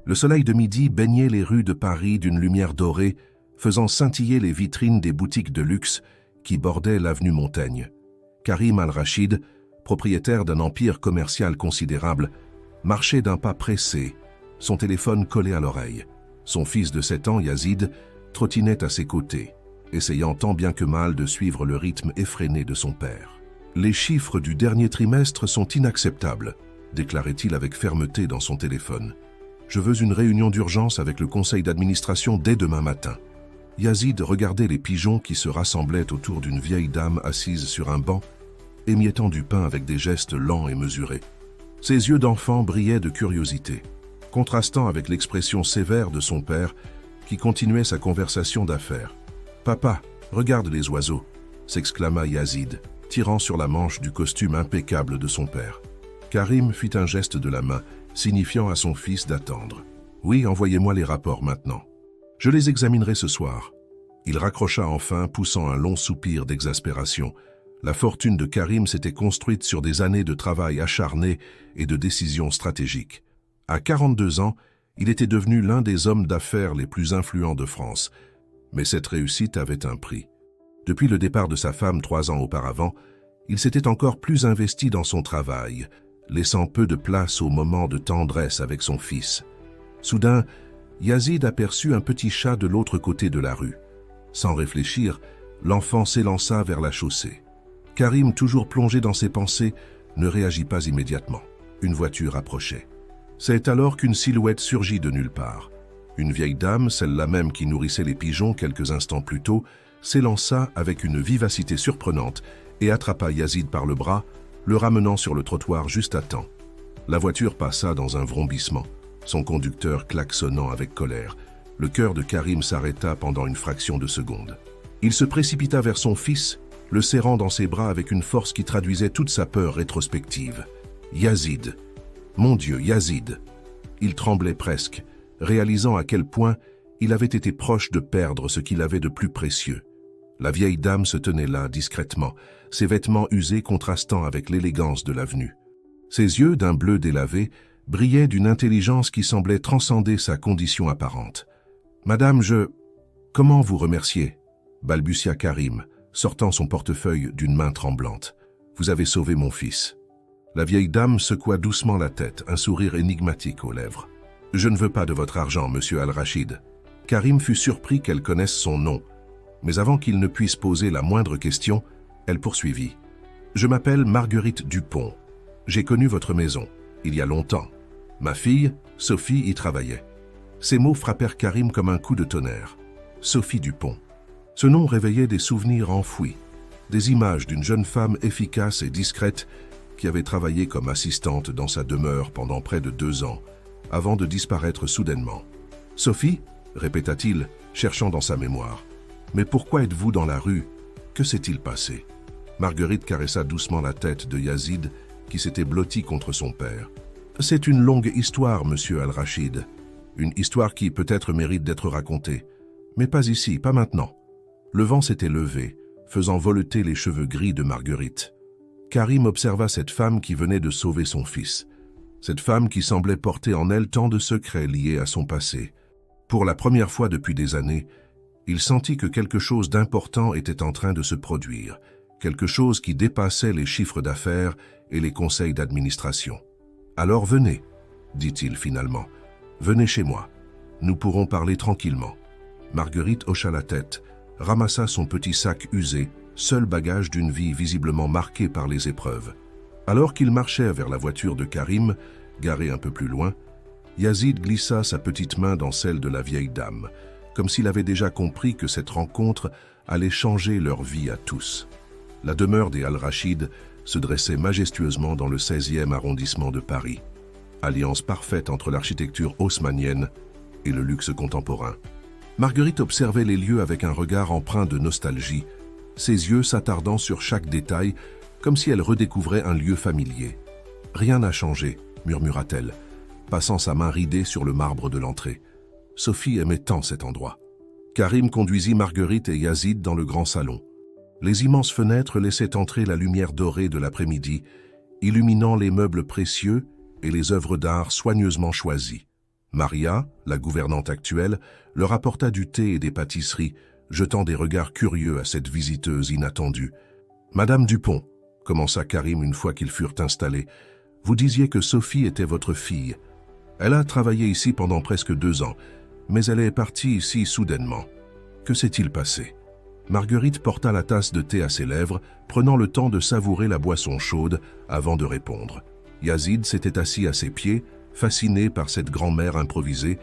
Le soleil de midi baignait les rues de Paris d'une lumière dorée, faisant scintiller les vitrines des boutiques de luxe qui bordaient l'avenue Montaigne. Karim Al-Rachid, propriétaire d'un empire commercial considérable, marchait d'un pas pressé, son téléphone collé à l'oreille. Son fils de 7 ans, Yazid, trottinait à ses côtés, essayant tant bien que mal de suivre le rythme effréné de son père. « Les chiffres du dernier trimestre sont inacceptables », déclarait-il avec fermeté dans son téléphone. « Je veux une réunion d'urgence avec le conseil d'administration dès demain matin. » Yazid regardait les pigeons qui se rassemblaient autour d'une vieille dame assise sur un banc, émiettant du pain avec des gestes lents et mesurés. Ses yeux d'enfant brillaient de curiosité, contrastant avec l'expression sévère de son père qui continuait sa conversation d'affaires. « Papa, regarde les oiseaux !» s'exclama Yazid, tirant sur la manche du costume impeccable de son père. Karim fit un geste de la main, signifiant à son fils d'attendre. « Oui, envoyez-moi les rapports maintenant. Je les examinerai ce soir. » Il raccrocha enfin, poussant un long soupir d'exaspération. La fortune de Karim s'était construite sur des années de travail acharné et de décisions stratégiques. À 42 ans, il était devenu l'un des hommes d'affaires les plus influents de France. Mais cette réussite avait un prix. Depuis le départ de sa femme 3 ans auparavant, il s'était encore plus investi dans son travail, laissant peu de place aux moments de tendresse avec son fils. Soudain, Yazid aperçut un petit chat de l'autre côté de la rue. Sans réfléchir, l'enfant s'élança vers la chaussée. Karim, toujours plongé dans ses pensées, ne réagit pas immédiatement. Une voiture approchait. C'est alors qu'une silhouette surgit de nulle part. Une vieille dame, celle-là même qui nourrissait les pigeons quelques instants plus tôt, s'élança avec une vivacité surprenante et attrapa Yazid par le bras, le ramenant sur le trottoir juste à temps. La voiture passa dans un vrombissement, son conducteur klaxonnant avec colère. Le cœur de Karim s'arrêta pendant une fraction de seconde. Il se précipita vers son fils, le serrant dans ses bras avec une force qui traduisait toute sa peur rétrospective. « Yazid ! Mon Dieu, Yazid !» Il tremblait presque, réalisant à quel point il avait été proche de perdre ce qu'il avait de plus précieux. La vieille dame se tenait là, discrètement, ses vêtements usés contrastant avec l'élégance de l'avenue. Ses yeux, d'un bleu délavé, brillaient d'une intelligence qui semblait transcender sa condition apparente. « Madame, comment vous remercier ?» balbutia Karim, sortant son portefeuille d'une main tremblante. « Vous avez sauvé mon fils. » La vieille dame secoua doucement la tête, un sourire énigmatique aux lèvres. « Je ne veux pas de votre argent, monsieur Al-Rachid. » Karim fut surpris qu'elle connaisse son nom, mais avant qu'il ne puisse poser la moindre question, elle poursuivit. « Je m'appelle Marguerite Dupont. J'ai connu votre maison, il y a longtemps. Ma fille, Sophie, y travaillait. » Ces mots frappèrent Karim comme un coup de tonnerre. Sophie Dupont. Ce nom réveillait des souvenirs enfouis, des images d'une jeune femme efficace et discrète qui avait travaillé comme assistante dans sa demeure pendant près de 2 ans, avant de disparaître soudainement. « Sophie ?» répéta-t-il, cherchant dans sa mémoire. « Mais pourquoi êtes-vous dans la rue? Que s'est-il passé ?» Marguerite caressa doucement la tête de Yazid, qui s'était blotti contre son père. « C'est une longue histoire, monsieur Al-Rachid. Une histoire qui peut-être mérite d'être racontée. Mais pas ici, pas maintenant. » Le vent s'était levé, faisant voleter les cheveux gris de Marguerite. Karim observa cette femme qui venait de sauver son fils. Cette femme qui semblait porter en elle tant de secrets liés à son passé. Pour la première fois depuis des années, il sentit que quelque chose d'important était en train de se produire, quelque chose qui dépassait les chiffres d'affaires et les conseils d'administration. « Alors venez, » dit-il finalement. « Venez chez moi. Nous pourrons parler tranquillement. » Marguerite hocha la tête, ramassa son petit sac usé, seul bagage d'une vie visiblement marquée par les épreuves. Alors qu'il marchait vers la voiture de Karim, garée un peu plus loin, Yazid glissa sa petite main dans celle de la vieille dame, comme s'il avait déjà compris que cette rencontre allait changer leur vie à tous. La demeure des Al-Rachid se dressait majestueusement dans le 16e arrondissement de Paris, alliance parfaite entre l'architecture haussmannienne et le luxe contemporain. Marguerite observait les lieux avec un regard empreint de nostalgie, ses yeux s'attardant sur chaque détail, comme si elle redécouvrait un lieu familier. « Rien n'a changé », murmura-t-elle, passant sa main ridée sur le marbre de l'entrée. Sophie aimait tant cet endroit. Karim conduisit Marguerite et Yazid dans le grand salon. Les immenses fenêtres laissaient entrer la lumière dorée de l'après-midi, illuminant les meubles précieux et les œuvres d'art soigneusement choisies. Maria, la gouvernante actuelle, leur apporta du thé et des pâtisseries, jetant des regards curieux à cette visiteuse inattendue. « Madame Dupont, » commença Karim une fois qu'ils furent installés, « vous disiez que Sophie était votre fille. Elle a travaillé ici pendant presque 2 ans, mais elle est partie ici soudainement. Que s'est-il passé ?» Marguerite porta la tasse de thé à ses lèvres, prenant le temps de savourer la boisson chaude avant de répondre. Yazid s'était assis à ses pieds, fasciné par cette grand-mère improvisée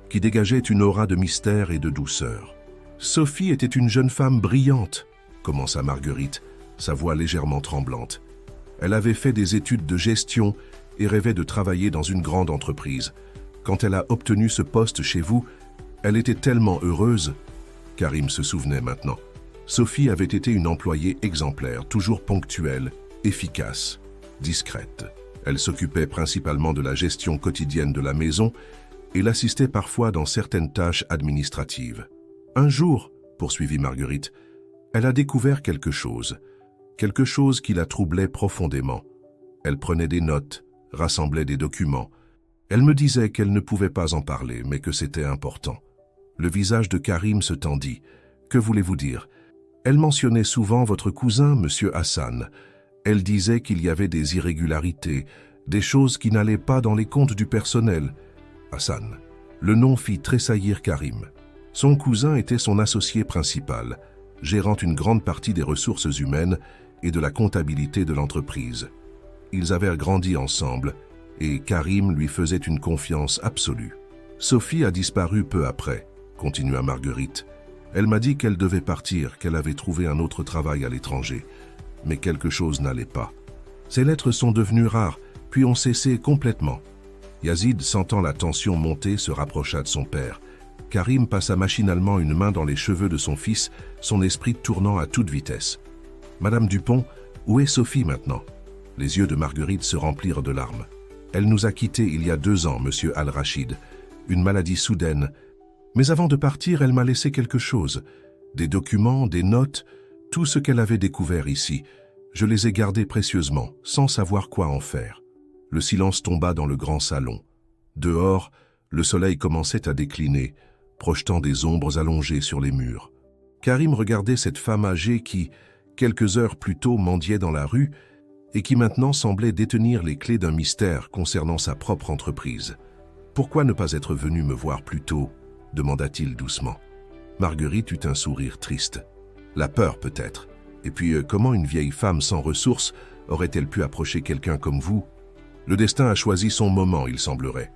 qui dégageait une aura de mystère et de douceur. « Sophie était une jeune femme brillante, » commença Marguerite, sa voix légèrement tremblante. « Elle avait fait des études de gestion et rêvait de travailler dans une grande entreprise. Quand elle a obtenu ce poste chez vous, elle était tellement heureuse. » Karim se souvenait maintenant. Sophie avait été une employée exemplaire, toujours ponctuelle, efficace, discrète. Elle s'occupait principalement de la gestion quotidienne de la maison et l'assistait parfois dans certaines tâches administratives. Un jour, poursuivit Marguerite, elle a découvert quelque chose qui la troublait profondément. Elle prenait des notes, rassemblait des documents. Elle me disait qu'elle ne pouvait pas en parler, mais que c'était important. Le visage de Karim se tendit. « Que voulez-vous dire ?» Elle mentionnait souvent votre cousin, Monsieur Hassan. Elle disait qu'il y avait des irrégularités, des choses qui n'allaient pas dans les comptes du personnel. Hassan. Le nom fit tressaillir Karim. Son cousin était son associé principal, gérant une grande partie des ressources humaines et de la comptabilité de l'entreprise. Ils avaient grandi ensemble et Karim lui faisait une confiance absolue. Sophie a disparu peu après, continua Marguerite. Elle m'a dit qu'elle devait partir, qu'elle avait trouvé un autre travail à l'étranger. Mais quelque chose n'allait pas. Ces lettres sont devenues rares, puis ont cessé complètement. Yazid, sentant la tension monter, se rapprocha de son père. Karim passa machinalement une main dans les cheveux de son fils, son esprit tournant à toute vitesse. « Madame Dupont, où est Sophie maintenant ?» Les yeux de Marguerite se remplirent de larmes. « Elle nous a quittés il y a 2 ans, monsieur Al-Rachid. Une maladie soudaine. Mais avant de partir, elle m'a laissé quelque chose. Des documents, des notes, tout ce qu'elle avait découvert ici. Je les ai gardés précieusement, sans savoir quoi en faire. » Le silence tomba dans le grand salon. Dehors, le soleil commençait à décliner, projetant des ombres allongées sur les murs. Karim regardait cette femme âgée qui, quelques heures plus tôt, mendiait dans la rue et qui maintenant semblait détenir les clés d'un mystère concernant sa propre entreprise. « Pourquoi ne pas être venu me voir plus tôt ?» demanda-t-il doucement. Marguerite eut un sourire triste. La peur peut-être. Et puis, comment une vieille femme sans ressources aurait-elle pu approcher quelqu'un comme vous? Le destin a choisi son moment, il semblerait.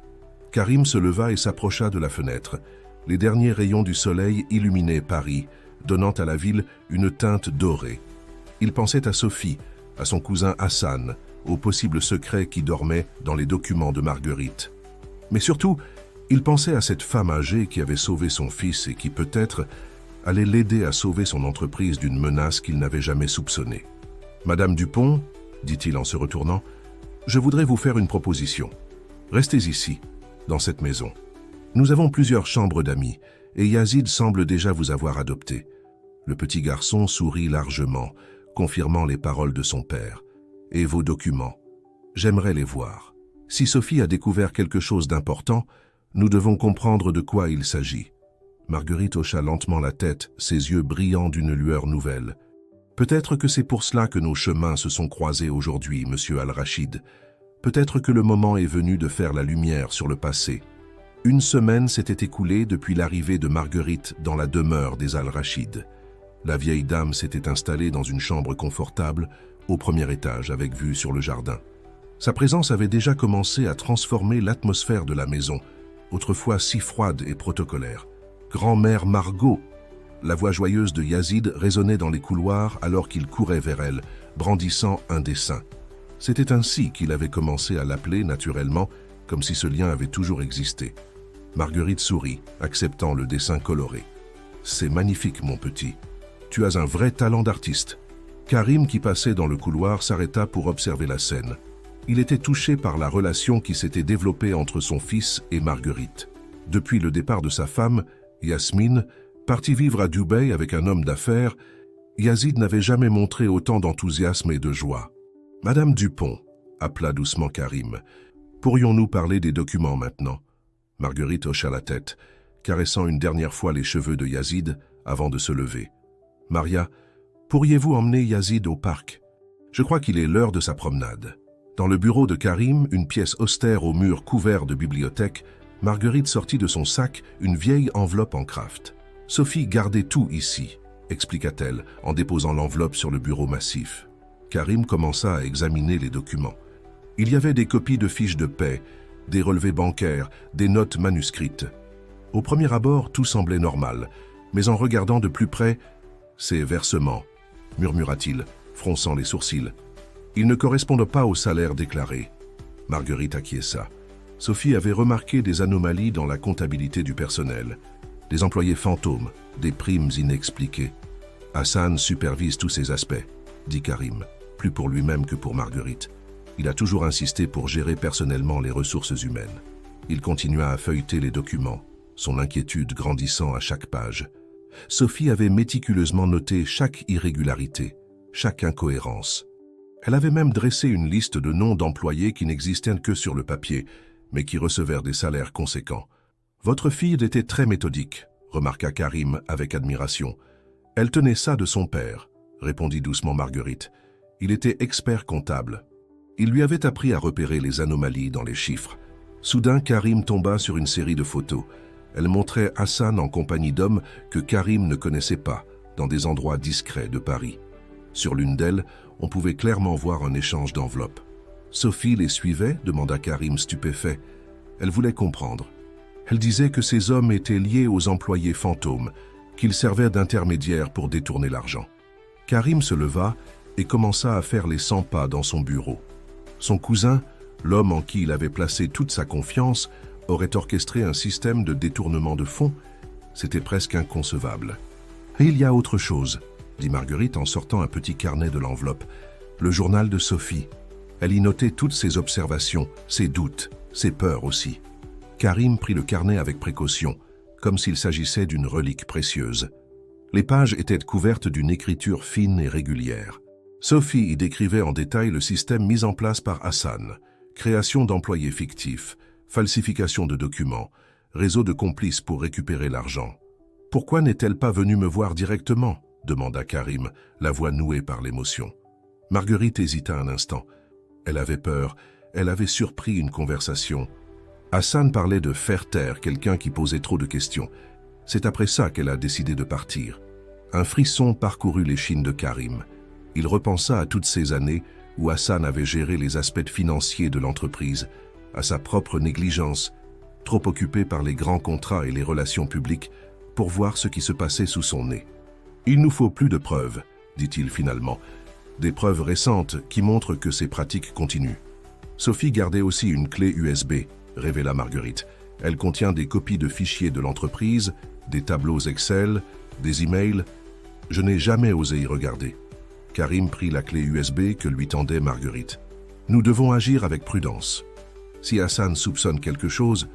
Karim se leva et s'approcha de la fenêtre. Les derniers rayons du soleil illuminaient Paris, donnant à la ville une teinte dorée. Il pensait à Sophie, à son cousin Hassan, aux possibles secrets qui dormaient dans les documents de Marguerite. Mais surtout, il pensait à cette femme âgée qui avait sauvé son fils et qui peut-être allait l'aider à sauver son entreprise d'une menace qu'il n'avait jamais soupçonnée. « Madame Dupont, dit-il en se retournant, je voudrais vous faire une proposition. Restez ici, dans cette maison. Nous avons plusieurs chambres d'amis et Yazid semble déjà vous avoir adopté. » Le petit garçon sourit largement, confirmant les paroles de son père. « Et vos documents? J'aimerais les voir. Si Sophie a découvert quelque chose d'important, nous devons comprendre de quoi il s'agit. » Marguerite hocha lentement la tête, ses yeux brillants d'une lueur nouvelle. « Peut-être que c'est pour cela que nos chemins se sont croisés aujourd'hui, monsieur Al-Rachid. Peut-être que le moment est venu de faire la lumière sur le passé. » 1 semaine s'était écoulée depuis l'arrivée de Marguerite dans la demeure des Al-Rachid. La vieille dame s'était installée dans une chambre confortable, au 1er étage, avec vue sur le jardin. Sa présence avait déjà commencé à transformer l'atmosphère de la maison, autrefois si froide et protocolaire. « Grand-mère Margot !» La voix joyeuse de Yazid résonnait dans les couloirs alors qu'il courait vers elle, brandissant un dessin. C'était ainsi qu'il avait commencé à l'appeler naturellement, comme si ce lien avait toujours existé. Marguerite sourit, acceptant le dessin coloré. « C'est magnifique, mon petit. Tu as un vrai talent d'artiste. » Karim, qui passait dans le couloir, s'arrêta pour observer la scène. Il était touché par la relation qui s'était développée entre son fils et Marguerite. Depuis le départ de sa femme, Yasmine, partie vivre à Dubaï avec un homme d'affaires, Yazid n'avait jamais montré autant d'enthousiasme et de joie. « Madame Dupont, » appela doucement Karim, « pourrions-nous parler des documents maintenant ?» Marguerite hocha la tête, caressant une dernière fois les cheveux de Yazid avant de se lever. « Maria, pourriez-vous emmener Yazid au parc? Je crois qu'il est l'heure de sa promenade. » Dans le bureau de Karim, une pièce austère au mur couvert de bibliothèque, Marguerite sortit de son sac une vieille enveloppe en craft. « Sophie gardait tout ici, » expliqua-t-elle en déposant l'enveloppe sur le bureau massif. Karim commença à examiner les documents. Il y avait des copies de fiches de paie, des relevés bancaires, des notes manuscrites. Au premier abord, tout semblait normal, mais en regardant de plus près, « Ces versements », murmura-t-il, fronçant les sourcils. « Ils ne correspondent pas au salaire déclaré. » Marguerite acquiesça. Sophie avait remarqué des anomalies dans la comptabilité du personnel, des employés fantômes, des primes inexpliquées. « Hassan supervise tous ces aspects, » dit Karim, plus pour lui-même que pour Marguerite. Il a toujours insisté pour gérer personnellement les ressources humaines. Il continua à feuilleter les documents, son inquiétude grandissant à chaque page. Sophie avait méticuleusement noté chaque irrégularité, chaque incohérence. Elle avait même dressé une liste de noms d'employés qui n'existaient que sur le papier, mais qui recevaient des salaires conséquents. « Votre fille était très méthodique, » remarqua Karim avec admiration. « Elle tenait ça de son père, » répondit doucement Marguerite. « Il était expert comptable. » Il lui avait appris à repérer les anomalies dans les chiffres. Soudain, Karim tomba sur une série de photos. Elle montrait Hassan en compagnie d'hommes que Karim ne connaissait pas, dans des endroits discrets de Paris. Sur l'une d'elles, on pouvait clairement voir un échange d'enveloppes. « Sophie les suivait » demanda Karim stupéfait. Elle voulait comprendre. Elle disait que ces hommes étaient liés aux employés fantômes, qu'ils servaient d'intermédiaires pour détourner l'argent. Karim se leva et commença à faire les 100 pas dans son bureau. Son cousin, l'homme en qui il avait placé toute sa confiance, aurait orchestré un système de détournement de fonds. C'était presque inconcevable. « Et il y a autre chose », dit Marguerite en sortant un petit carnet de l'enveloppe. « Le journal de Sophie. Elle y notait toutes ses observations, ses doutes, ses peurs aussi. » Karim prit le carnet avec précaution, comme s'il s'agissait d'une relique précieuse. Les pages étaient couvertes d'une écriture fine et régulière. Sophie y décrivait en détail le système mis en place par Hassan, création d'employés fictifs, falsification de documents, réseau de complices pour récupérer l'argent. « Pourquoi n'est-elle pas venue me voir directement ?» demanda Karim, la voix nouée par l'émotion. Marguerite hésita un instant. Elle avait peur, elle avait surpris une conversation. Hassan parlait de faire taire quelqu'un qui posait trop de questions. C'est après ça qu'elle a décidé de partir. Un frisson parcourut l'échine de Karim. Il repensa à toutes ces années où Hassan avait géré les aspects financiers de l'entreprise, à sa propre négligence, trop occupé par les grands contrats et les relations publiques pour voir ce qui se passait sous son nez. « Il nous faut plus de preuves, » dit-il finalement, « des preuves récentes qui montrent que ces pratiques continuent. » Sophie gardait aussi une clé USB, révéla Marguerite. Elle contient des copies de fichiers de l'entreprise, des tableaux Excel, des emails. Je n'ai jamais osé y regarder. Karim prit la clé USB que lui tendait Marguerite. « Nous devons agir avec prudence. Si Hassan soupçonne quelque chose,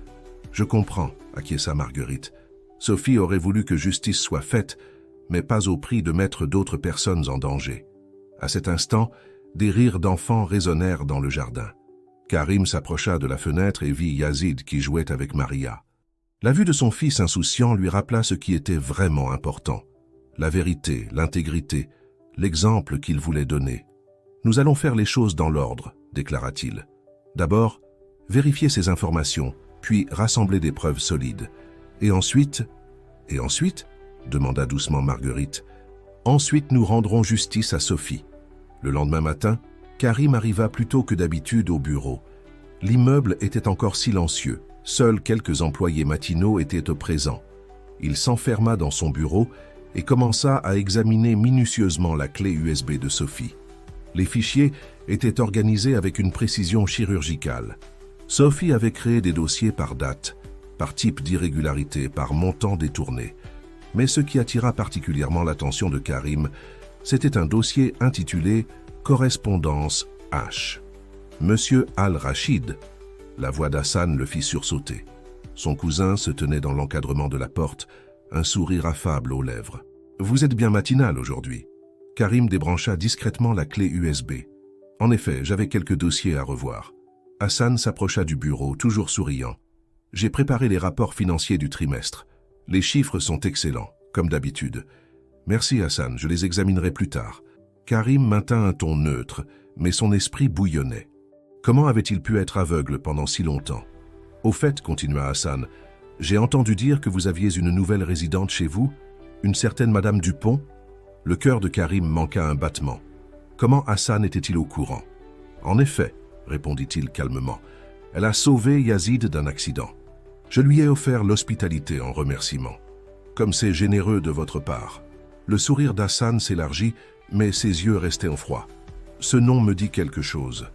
je comprends, » acquiesça Marguerite. Sophie aurait voulu que justice soit faite, mais pas au prix de mettre d'autres personnes en danger. À cet instant, des rires d'enfants résonnèrent dans le jardin. Karim s'approcha de la fenêtre et vit Yazid qui jouait avec Maria. La vue de son fils insouciant lui rappela ce qui était vraiment important. La vérité, l'intégrité, l'exemple qu'il voulait donner. « Nous allons faire les choses dans l'ordre, » déclara-t-il. « D'abord, vérifier ces informations, puis rassembler des preuves solides. Et ensuite... » « Et ensuite ?» demanda doucement Marguerite. « Ensuite, nous rendrons justice à Sophie. » Le lendemain matin, Karim arriva plus tôt que d'habitude au bureau. L'immeuble était encore silencieux. Seuls quelques employés matinaux étaient au présent. Il s'enferma dans son bureau et commença à examiner minutieusement la clé USB de Sophie. Les fichiers étaient organisés avec une précision chirurgicale. Sophie avait créé des dossiers par date, par type d'irrégularité, par montant détourné. Mais ce qui attira particulièrement l'attention de Karim, c'était un dossier intitulé « Correspondance H ». Monsieur Al-Rachid, la voix d'Hassan le fit sursauter. Son cousin se tenait dans l'encadrement de la porte, un sourire affable aux lèvres. « Vous êtes bien matinal aujourd'hui. » Karim débrancha discrètement la clé USB. En effet, j'avais quelques dossiers à revoir. Hassan s'approcha du bureau, toujours souriant. « J'ai préparé les rapports financiers du trimestre. Les chiffres sont excellents, comme d'habitude. Merci Hassan, je les examinerai plus tard. Karim maintint un ton neutre, mais son esprit bouillonnait. Comment avait-il pu être aveugle pendant si longtemps? Au fait, continua Hassan, j'ai entendu dire que vous aviez une nouvelle résidente chez vous, une certaine Madame Dupont. Le cœur de Karim manqua un battement. Comment Hassan était-il au courant? En effet, répondit-il calmement, elle a sauvé Yazid d'un accident. Je lui ai offert l'hospitalité en remerciement. Comme c'est généreux de votre part. Le sourire d'Hassan s'élargit, mais ses yeux restaient en froid. Ce nom me dit quelque chose.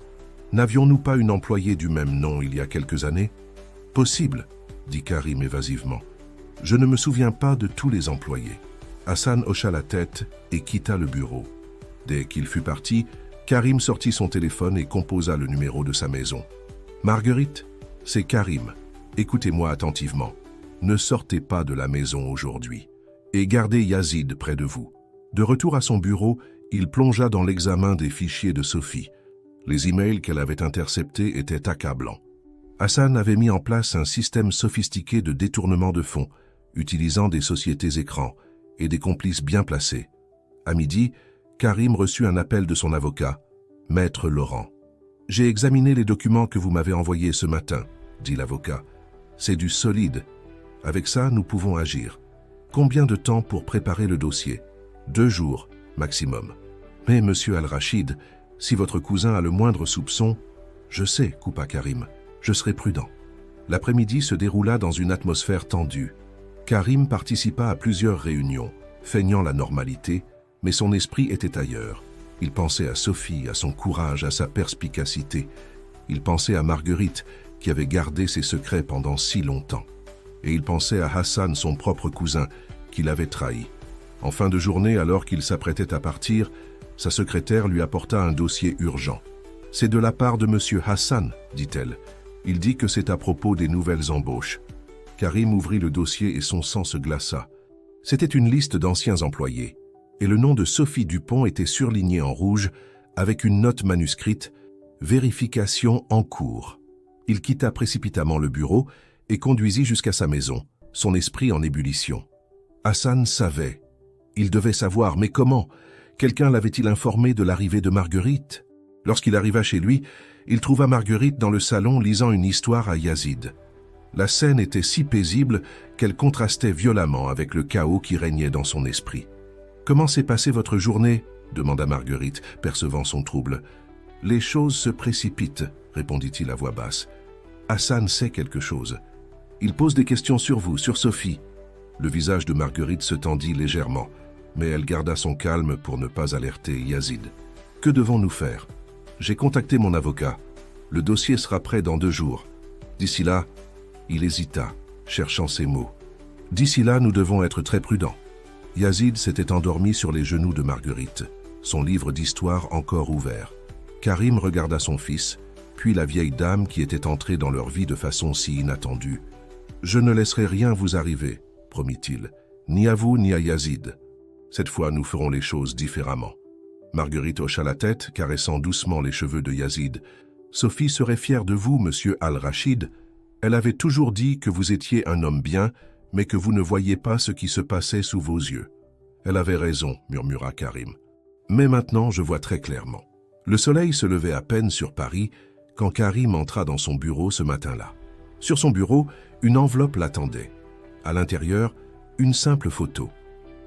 N'avions-nous pas une employée du même nom il y a quelques années? Possible, dit Karim évasivement. Je ne me souviens pas de tous les employés. Hassan hocha la tête et quitta le bureau. Dès qu'il fut parti, Karim sortit son téléphone et composa le numéro de sa maison. Marguerite, c'est Karim. Écoutez-moi attentivement. Ne sortez pas de la maison aujourd'hui. Et gardez Yazid près de vous. De retour à son bureau, il plongea dans l'examen des fichiers de Sophie. Les emails qu'elle avait interceptés étaient accablants. Hassan avait mis en place un système sophistiqué de détournement de fonds, utilisant des sociétés écrans et des complices bien placés. À midi, Karim reçut un appel de son avocat, Maître Laurent. « J'ai examiné les documents que vous m'avez envoyés ce matin, » dit l'avocat. « C'est du solide. Avec ça, nous pouvons agir. Combien de temps pour préparer le dossier? 2 jours, maximum. Mais, monsieur Al-Rachid, si votre cousin a le moindre soupçon... » « Je sais, coupa Karim. Je serai prudent. » L'après-midi se déroula dans une atmosphère tendue. Karim participa à plusieurs réunions, feignant la normalité, mais son esprit était ailleurs. Il pensait à Sophie, à son courage, à sa perspicacité. Il pensait à Marguerite, qui avait gardé ses secrets pendant si longtemps. Et il pensait à Hassan, son propre cousin, qui l'avait trahi. En fin de journée, alors qu'il s'apprêtait à partir, sa secrétaire lui apporta un dossier urgent. « C'est de la part de monsieur Hassan, dit-elle. Il dit que c'est à propos des nouvelles embauches. » Karim ouvrit le dossier et son sang se glaça. C'était une liste d'anciens employés, et le nom de Sophie Dupont était surligné en rouge avec une note manuscrite « Vérification en cours ». Il quitta précipitamment le bureau et conduisit jusqu'à sa maison, son esprit en ébullition. Hassan savait. Il devait savoir, mais comment? Quelqu'un l'avait-il informé de l'arrivée de Marguerite? Lorsqu'il arriva chez lui, il trouva Marguerite dans le salon lisant une histoire à Yazid. La scène était si paisible qu'elle contrastait violemment avec le chaos qui régnait dans son esprit. « Comment s'est passée votre journée ?» demanda Marguerite, percevant son trouble. « Les choses se précipitent, » répondit-il à voix basse. « Hassan sait quelque chose. Il pose des questions sur vous, sur Sophie. » Le visage de Marguerite se tendit légèrement, mais elle garda son calme pour ne pas alerter Yazid. « Que devons-nous faire ? J'ai contacté mon avocat. Le dossier sera prêt dans 2 jours. D'ici là, il hésita, cherchant ses mots. D'ici là, nous devons être très prudents. » Yazid s'était endormi sur les genoux de Marguerite, son livre d'histoire encore ouvert. Karim regarda son fils, puis la vieille dame qui était entrée dans leur vie de façon si inattendue. « Je ne laisserai rien vous arriver, » promit-il, « ni à vous ni à Yazid. Cette fois, nous ferons les choses différemment. » Marguerite hocha la tête, caressant doucement les cheveux de Yazid. « Sophie serait fière de vous, monsieur Al-Rachid. Elle avait toujours dit que vous étiez un homme bien, mais que vous ne voyiez pas ce qui se passait sous vos yeux. »« Elle avait raison, » murmura Karim. « Mais maintenant, je vois très clairement. » Le soleil se levait à peine sur Paris quand Karim entra dans son bureau ce matin-là. Sur son bureau, une enveloppe l'attendait. À l'intérieur, une simple photo.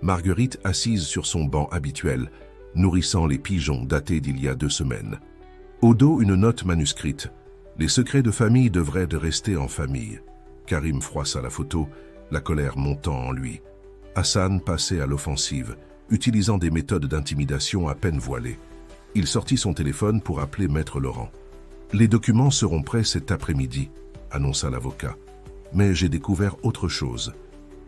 Marguerite assise sur son banc habituel, nourrissant les pigeons datés d'il y a 2 semaines. Au dos, une note manuscrite. Les secrets de famille devraient rester en famille. Karim froissa la photo, la colère montant en lui. Hassan passait à l'offensive, utilisant des méthodes d'intimidation à peine voilées. Il sortit son téléphone pour appeler Maître Laurent. « Les documents seront prêts cet après-midi, » annonça l'avocat. « Mais j'ai découvert autre chose.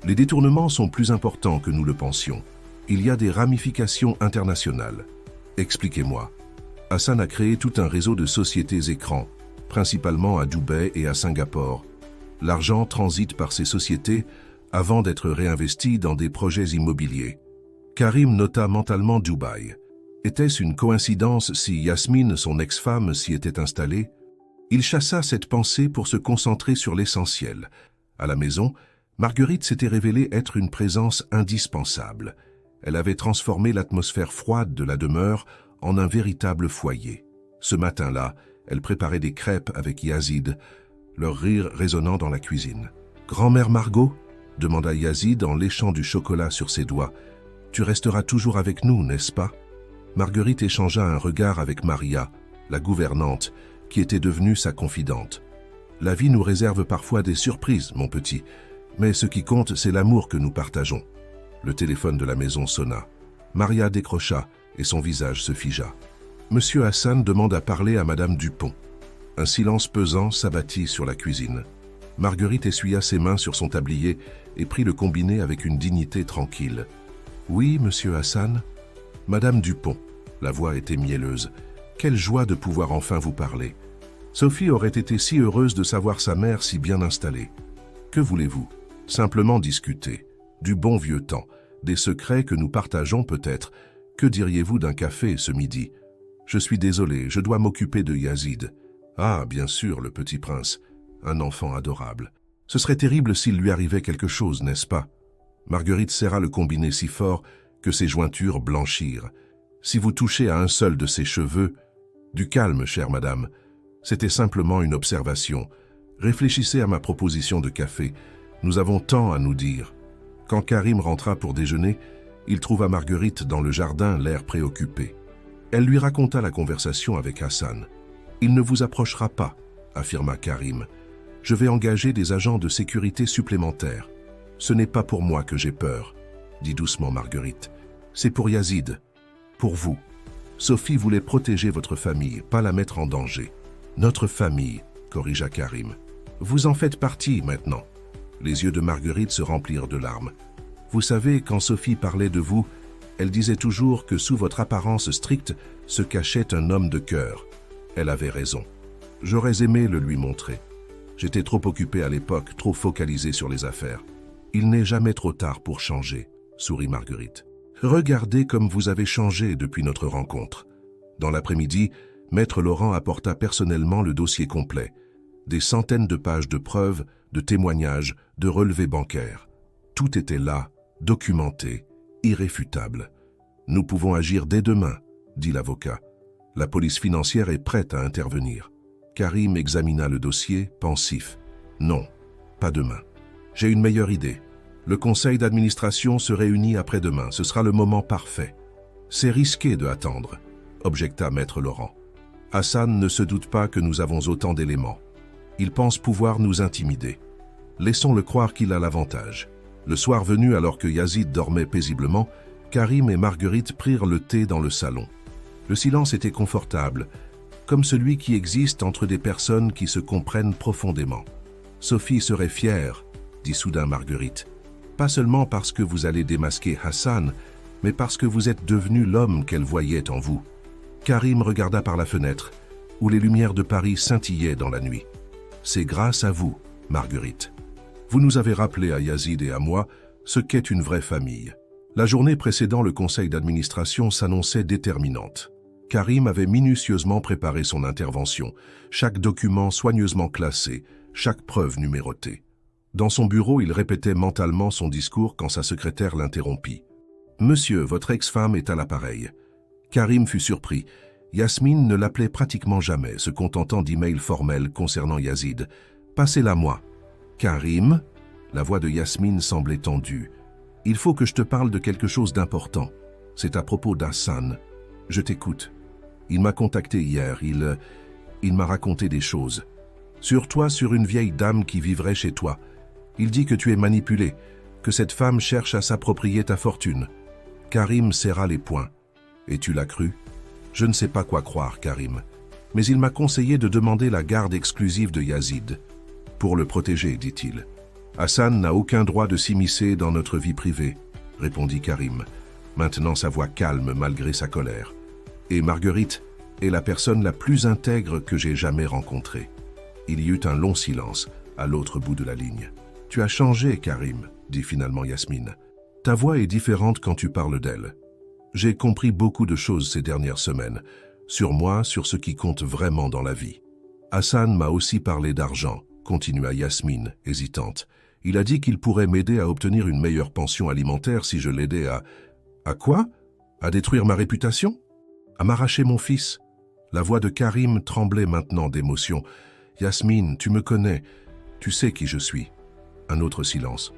Les détournements sont plus importants que nous le pensions. Il y a des ramifications internationales. Expliquez-moi. » Hassan a créé tout un réseau de sociétés écrans, principalement à Dubaï et à Singapour. L'argent transite par ces sociétés avant d'être réinvesti dans des projets immobiliers. Karim nota mentalement Dubaï. Était-ce une coïncidence si Yasmine, son ex-femme, s'y était installée? Il chassa cette pensée pour se concentrer sur l'essentiel. À la maison, Marguerite s'était révélée être une présence indispensable. Elle avait transformé l'atmosphère froide de la demeure en un véritable foyer. Ce matin-là, elle préparait des crêpes avec Yazid, leur rire résonnant dans la cuisine. « Grand-mère Margot ?» demanda Yazid en léchant du chocolat sur ses doigts. « Tu resteras toujours avec nous, n'est-ce pas ?» Marguerite échangea un regard avec Maria, la gouvernante, qui était devenue sa confidente. « La vie nous réserve parfois des surprises, mon petit, mais ce qui compte, c'est l'amour que nous partageons. » Le téléphone de la maison sonna. Maria décrocha et son visage se figea. Monsieur Hassan demande à parler à Madame Dupont. Un silence pesant s'abattit sur la cuisine. Marguerite essuya ses mains sur son tablier et prit le combiné avec une dignité tranquille. « Oui, Monsieur Hassan ?» « Madame Dupont. » La voix était mielleuse. « Quelle joie de pouvoir enfin vous parler. Sophie aurait été si heureuse de savoir sa mère si bien installée. Que voulez-vous? Simplement discuter. Du bon vieux temps. Des secrets que nous partageons peut-être. Que diriez-vous d'un café ce midi? Je suis désolé, je dois m'occuper de Yazid. Ah, bien sûr, le petit prince. Un enfant adorable. Ce serait terrible s'il lui arrivait quelque chose, n'est-ce pas? Marguerite serra le combiné si fort que ses jointures blanchirent. Si vous touchez à un seul de ses cheveux... Du calme, chère madame. C'était simplement une observation. Réfléchissez à ma proposition de café. Nous avons tant à nous dire. Quand Karim rentra pour déjeuner, il trouva Marguerite dans le jardin, l'air préoccupé. Elle lui raconta la conversation avec Hassan. « Il ne vous approchera pas, » affirma Karim. « Je vais engager des agents de sécurité supplémentaires. Ce n'est pas pour moi que j'ai peur, » dit doucement Marguerite. « C'est pour Yazid, pour vous. Sophie voulait protéger votre famille, pas la mettre en danger. »« Notre famille, » corrigea Karim. « Vous en faites partie maintenant. » Les yeux de Marguerite se remplirent de larmes. « Vous savez, quand Sophie parlait de vous, elle disait toujours que sous votre apparence stricte se cachait un homme de cœur. Elle avait raison. J'aurais aimé le lui montrer. J'étais trop occupé à l'époque, trop focalisé sur les affaires. Il n'est jamais trop tard pour changer, sourit Marguerite. Regardez comme vous avez changé depuis notre rencontre. Dans l'après-midi, Maître Laurent apporta personnellement le dossier complet. Des centaines de pages de preuves, de témoignages, de relevés bancaires. Tout était là, documenté, irréfutable. Nous pouvons agir dès demain, dit l'avocat. La police financière est prête à intervenir. Karim examina le dossier, pensif. Non, pas demain. J'ai une meilleure idée. Le conseil d'administration se réunit après-demain. Ce sera le moment parfait. C'est risqué de attendre, objecta Maître Laurent. Hassan ne se doute pas que nous avons autant d'éléments. Il pense pouvoir nous intimider. Laissons-le croire qu'il a l'avantage. Le soir venu, alors que Yazid dormait paisiblement, Karim et Marguerite prirent le thé dans le salon. Le silence était confortable, comme celui qui existe entre des personnes qui se comprennent profondément. « Sophie serait fière, » dit soudain Marguerite. « Pas seulement parce que vous allez démasquer Hassan, mais parce que vous êtes devenu l'homme qu'elle voyait en vous. » Karim regarda par la fenêtre, où les lumières de Paris scintillaient dans la nuit. « C'est grâce à vous, Marguerite. Vous nous avez rappelé à Yazid et à moi ce qu'est une vraie famille. » La journée précédant le conseil d'administration s'annonçait déterminante. Karim avait minutieusement préparé son intervention, chaque document soigneusement classé, chaque preuve numérotée. Dans son bureau, il répétait mentalement son discours quand sa secrétaire l'interrompit. « Monsieur, votre ex-femme est à l'appareil. » Karim fut surpris. Yasmine ne l'appelait pratiquement jamais, se contentant d'emails formels concernant Yazid. « Passez-la moi. »« Karim ?» La voix de Yasmine semblait tendue. « Il faut que je te parle de quelque chose d'important. C'est à propos d'Hassan. Je t'écoute. Il m'a contacté hier, il m'a raconté des choses. Sur toi, sur une vieille dame qui vivrait chez toi. Il dit que tu es manipulé, que cette femme cherche à s'approprier ta fortune. » Karim serra les poings. « Et tu l'as cru ? Je ne sais pas quoi croire, Karim. Mais il m'a conseillé de demander la garde exclusive de Yazid. Pour le protéger, dit-il. Hassan n'a aucun droit de s'immiscer dans notre vie privée, répondit Karim, maintenant sa voix calme malgré sa colère. Et Marguerite est la personne la plus intègre que j'ai jamais rencontrée. Il y eut un long silence à l'autre bout de la ligne. Tu as changé, Karim, dit finalement Yasmine. Ta voix est différente quand tu parles d'elle. J'ai compris beaucoup de choses ces dernières semaines, sur moi, sur ce qui compte vraiment dans la vie. Hassan m'a aussi parlé d'argent, continua Yasmine, hésitante. Il a dit qu'il pourrait m'aider à obtenir une meilleure pension alimentaire si je l'aidais à... À quoi? À détruire ma réputation? À m'arracher mon fils? La voix de Karim tremblait maintenant d'émotion. Yasmine, tu me connais. Tu sais qui je suis. Un autre silence.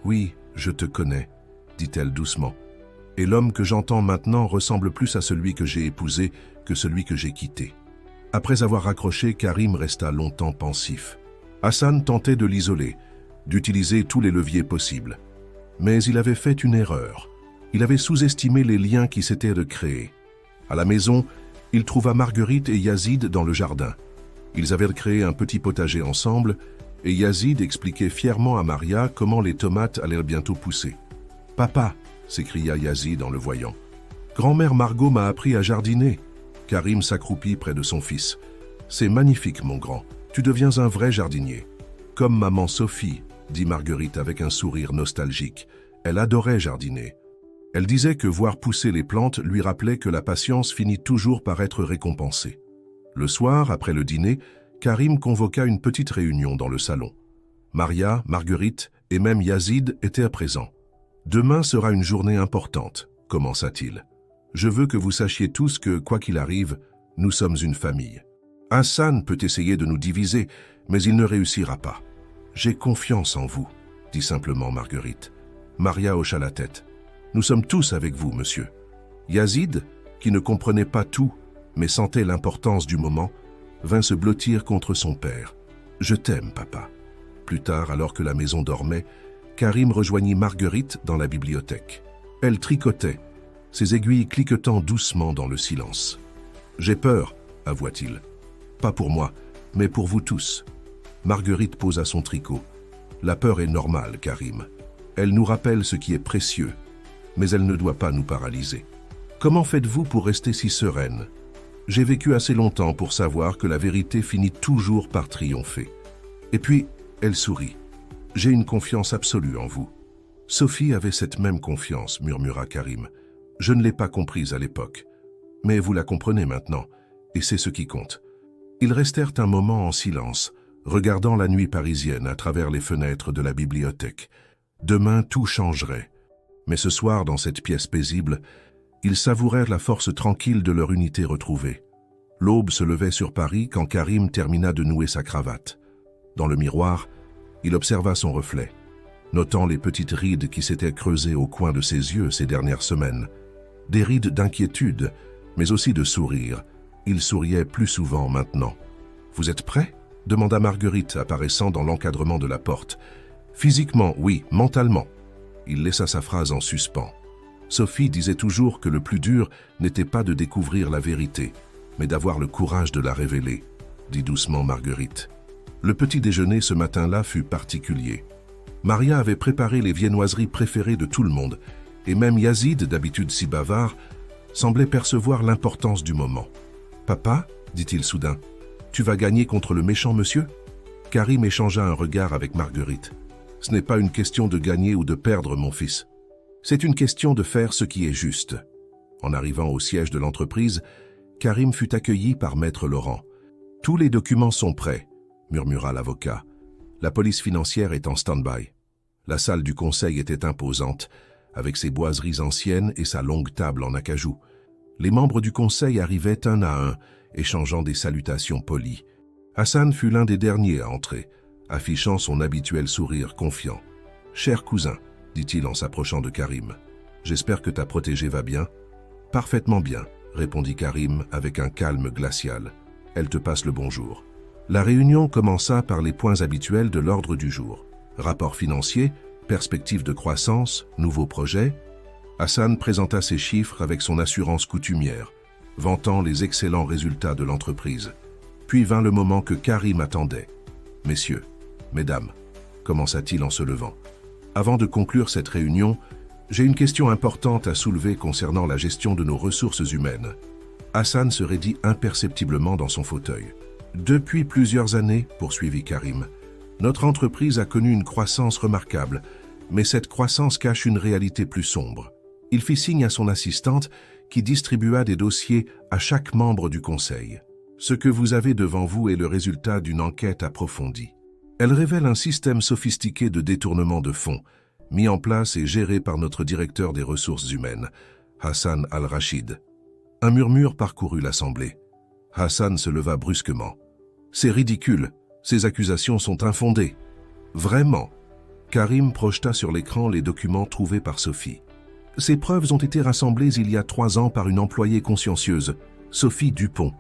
Oui, je te connais, dit-elle doucement. Et l'homme que j'entends maintenant ressemble plus à celui que j'ai épousé que celui que j'ai quitté. Après avoir raccroché, Karim resta longtemps pensif. Hassan tentait de l'isoler, d'utiliser tous les leviers possibles. Mais il avait fait une erreur. Il avait sous-estimé les liens qui s'étaient recréés. À la maison, il trouva Marguerite et Yazid dans le jardin. Ils avaient créé un petit potager ensemble et Yazid expliquait fièrement à Maria comment les tomates allaient bientôt pousser. « Papa !» s'écria Yazid en le voyant. « Grand-mère Margot m'a appris à jardiner. » Karim s'accroupit près de son fils. « C'est magnifique, mon grand. Tu deviens un vrai jardinier. »« Comme maman Sophie, » dit Marguerite avec un sourire nostalgique. Elle adorait jardiner. Elle disait que voir pousser les plantes lui rappelait que la patience finit toujours par être récompensée. Le soir, après le dîner, Karim convoqua une petite réunion dans le salon. Maria, Marguerite et même Yazid étaient présents. « Demain sera une journée importante, » commença-t-il. « Je veux que vous sachiez tous que, quoi qu'il arrive, nous sommes une famille. Hassan peut essayer de nous diviser, mais il ne réussira pas. J'ai confiance en vous, » dit simplement Marguerite. Maria hocha la tête. « Nous sommes tous avec vous, monsieur. » Yazid, qui ne comprenait pas tout, mais sentait l'importance du moment, vint se blottir contre son père. « Je t'aime, papa. » Plus tard, alors que la maison dormait, Karim rejoignit Marguerite dans la bibliothèque. Elle tricotait, ses aiguilles cliquetant doucement dans le silence. « J'ai peur, » avoua-t-il. « Pas pour moi, mais pour vous tous. » Marguerite posa son tricot. « La peur est normale, Karim. Elle nous rappelle ce qui est précieux, mais elle ne doit pas nous paralyser. Comment faites-vous pour rester si sereine? J'ai vécu assez longtemps pour savoir que la vérité finit toujours par triompher. » Et puis, elle sourit. « J'ai une confiance absolue en vous. » Sophie avait cette même confiance, murmura Karim. « Je ne l'ai pas comprise à l'époque. Mais vous la comprenez maintenant, et c'est ce qui compte. » Ils restèrent un moment en silence, regardant la nuit parisienne à travers les fenêtres de la bibliothèque. Demain, tout changerait. Mais ce soir, dans cette pièce paisible, ils savourèrent la force tranquille de leur unité retrouvée. L'aube se levait sur Paris quand Karim termina de nouer sa cravate. Dans le miroir, il observa son reflet, notant les petites rides qui s'étaient creusées au coin de ses yeux ces dernières semaines. Des rides d'inquiétude, mais aussi de sourire. Il souriait plus souvent maintenant. « Vous êtes prêt ?» demanda Marguerite, apparaissant dans l'encadrement de la porte. « Physiquement, oui, mentalement. » Il laissa sa phrase en suspens. Sophie disait toujours que le plus dur n'était pas de découvrir la vérité, mais d'avoir le courage de la révéler, dit doucement Marguerite. Le petit déjeuner ce matin-là fut particulier. Maria avait préparé les viennoiseries préférées de tout le monde, et même Yazid, d'habitude si bavard, semblait percevoir l'importance du moment. « Papa, dit-il soudain, tu vas gagner contre le méchant monsieur ?» Karim échangea un regard avec Marguerite. « Ce n'est pas une question de gagner ou de perdre, mon fils. C'est une question de faire ce qui est juste. » En arrivant au siège de l'entreprise, Karim fut accueilli par Maître Laurent. « Tous les documents sont prêts, » murmura l'avocat. « La police financière est en stand-by. » La salle du conseil était imposante, avec ses boiseries anciennes et sa longue table en acajou. Les membres du conseil arrivaient un à un, échangeant des salutations polies. Hassan fut l'un des derniers à entrer, affichant son habituel sourire confiant. « Cher cousin, » dit-il en s'approchant de Karim, « j'espère que ta protégée va bien. »« Parfaitement bien, » répondit Karim avec un calme glacial. « Elle te passe le bonjour. » La réunion commença par les points habituels de l'ordre du jour. Rapport financier, perspective de croissance, nouveaux projets. Hassan présenta ses chiffres avec son assurance coutumière, vantant les excellents résultats de l'entreprise. Puis vint le moment que Karim attendait. « Messieurs, mesdames, » commença-t-il en se levant. « Avant de conclure cette réunion, j'ai une question importante à soulever concernant la gestion de nos ressources humaines. » Hassan se raidit imperceptiblement dans son fauteuil. « Depuis plusieurs années, poursuivit Karim, notre entreprise a connu une croissance remarquable, mais cette croissance cache une réalité plus sombre. » Il fit signe à son assistante qui distribua des dossiers à chaque membre du conseil. Ce que vous avez devant vous est le résultat d'une enquête approfondie. Elle révèle un système sophistiqué de détournement de fonds, mis en place et géré par notre directeur des ressources humaines, Hassan Al-Rachid. Un murmure parcourut l'assemblée. Hassan se leva brusquement. « C'est ridicule, ces accusations sont infondées. » « Vraiment ?» Karim projeta sur l'écran les documents trouvés par Sophie. « Ces preuves ont été rassemblées il y a 3 ans par une employée consciencieuse, Sophie Dupont.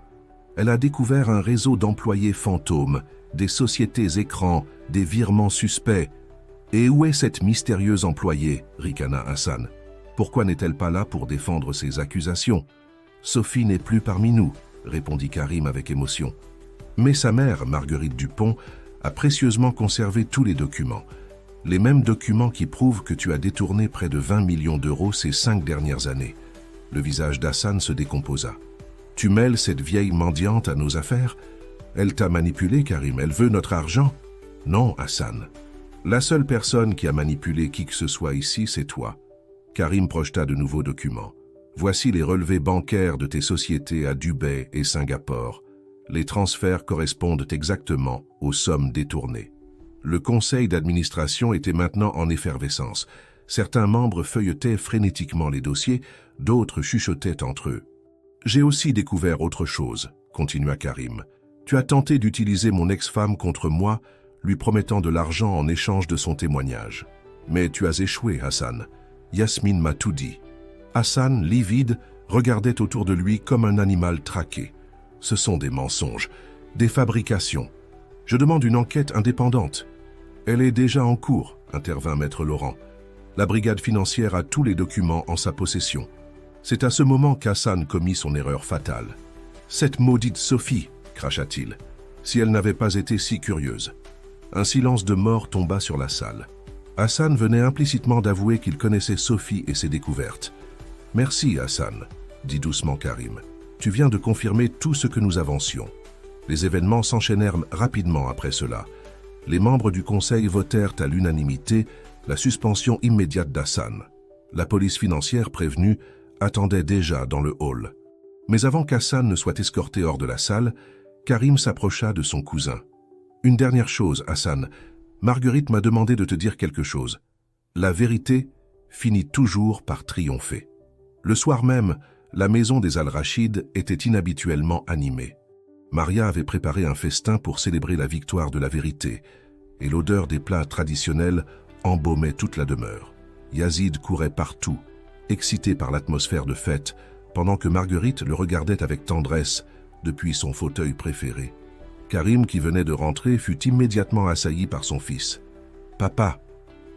Elle a découvert un réseau d'employés fantômes, des sociétés écrans, des virements suspects. Et où est cette mystérieuse employée ?» ricana Hassan. « Pourquoi n'est-elle pas là pour défendre ses accusations ?»« Sophie n'est plus parmi nous, » répondit Karim avec émotion. Mais sa mère, Marguerite Dupont, a précieusement conservé tous les documents. Les mêmes documents qui prouvent que tu as détourné près de 20 millions d'euros ces 5 dernières années. Le visage d'Hassan se décomposa. « Tu mêles cette vieille mendiante à nos affaires ? Elle t'a manipulé, Karim, elle veut notre argent ?» « Non, Hassan. La seule personne qui a manipulé qui que ce soit ici, c'est toi. » Karim projeta de nouveaux documents. « Voici les relevés bancaires de tes sociétés à Dubaï et Singapour. Les transferts correspondent exactement aux sommes détournées. » Le conseil d'administration était maintenant en effervescence. Certains membres feuilletaient frénétiquement les dossiers, d'autres chuchotaient entre eux. « J'ai aussi découvert autre chose, » continua Karim. « Tu as tenté d'utiliser mon ex-femme contre moi, lui promettant de l'argent en échange de son témoignage. Mais tu as échoué, Hassan. Yasmine m'a tout dit. » Hassan, livide, regardait autour de lui comme un animal traqué. « Ce sont des mensonges, des fabrications. Je demande une enquête indépendante. » « Elle est déjà en cours, » intervint Maître Laurent. « La brigade financière a tous les documents en sa possession. » C'est à ce moment qu'Hassan commit son erreur fatale. « Cette maudite Sophie !» cracha-t-il. « Si elle n'avait pas été si curieuse. » Un silence de mort tomba sur la salle. Hassan venait implicitement d'avouer qu'il connaissait Sophie et ses découvertes. « Merci, Hassan, » dit doucement Karim. « Tu viens de confirmer tout ce que nous avancions. » Les événements s'enchaînèrent rapidement après cela. Les membres du conseil votèrent à l'unanimité la suspension immédiate d'Hassan. La police financière prévenue attendait déjà dans le hall. Mais avant qu'Hassan ne soit escorté hors de la salle, Karim s'approcha de son cousin. « Une dernière chose, Hassan. Marguerite m'a demandé de te dire quelque chose. La vérité finit toujours par triompher. » Le soir même, la maison des Al-Rachid était inhabituellement animée. Maria avait préparé un festin pour célébrer la victoire de la vérité, et l'odeur des plats traditionnels embaumait toute la demeure. Yazid courait partout, excité par l'atmosphère de fête, pendant que Marguerite le regardait avec tendresse depuis son fauteuil préféré. Karim, qui venait de rentrer, fut immédiatement assailli par son fils. « Papa,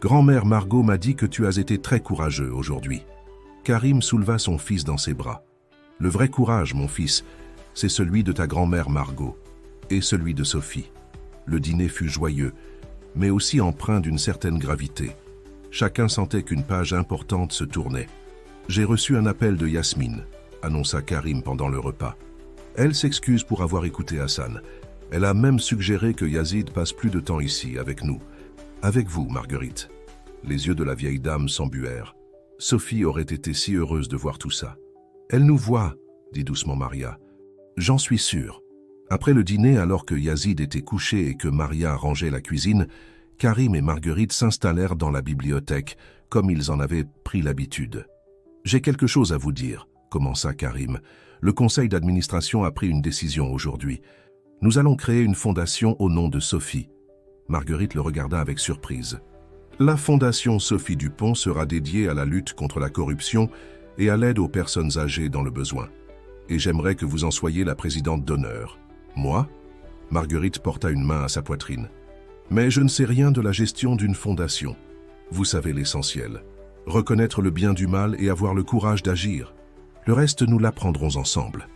grand-mère Margot m'a dit que tu as été très courageux aujourd'hui. » Karim souleva son fils dans ses bras. « Le vrai courage, mon fils, c'est celui de ta grand-mère Margot et celui de Sophie. » Le dîner fut joyeux, mais aussi empreint d'une certaine gravité. Chacun sentait qu'une page importante se tournait. « J'ai reçu un appel de Yasmine, » annonça Karim pendant le repas. « Elle s'excuse pour avoir écouté Hassan. Elle a même suggéré que Yazid passe plus de temps ici, avec nous. Avec vous, Marguerite. » Les yeux de la vieille dame s'embuèrent. Sophie aurait été si heureuse de voir tout ça. « Elle nous voit, » dit doucement Maria. « J'en suis sûr. » Après le dîner, alors que Yazid était couché et que Maria rangeait la cuisine, Karim et Marguerite s'installèrent dans la bibliothèque, comme ils en avaient pris l'habitude. « J'ai quelque chose à vous dire, » commença Karim. « Le conseil d'administration a pris une décision aujourd'hui. Nous allons créer une fondation au nom de Sophie. » Marguerite le regarda avec surprise. « La fondation Sophie Dupont sera dédiée à la lutte contre la corruption et à l'aide aux personnes âgées dans le besoin. Et j'aimerais que vous en soyez la présidente d'honneur. » « Moi ?» Marguerite porta une main à sa poitrine. « Mais je ne sais rien de la gestion d'une fondation. Vous savez l'essentiel. Reconnaître le bien du mal et avoir le courage d'agir. Le reste, nous l'apprendrons ensemble. »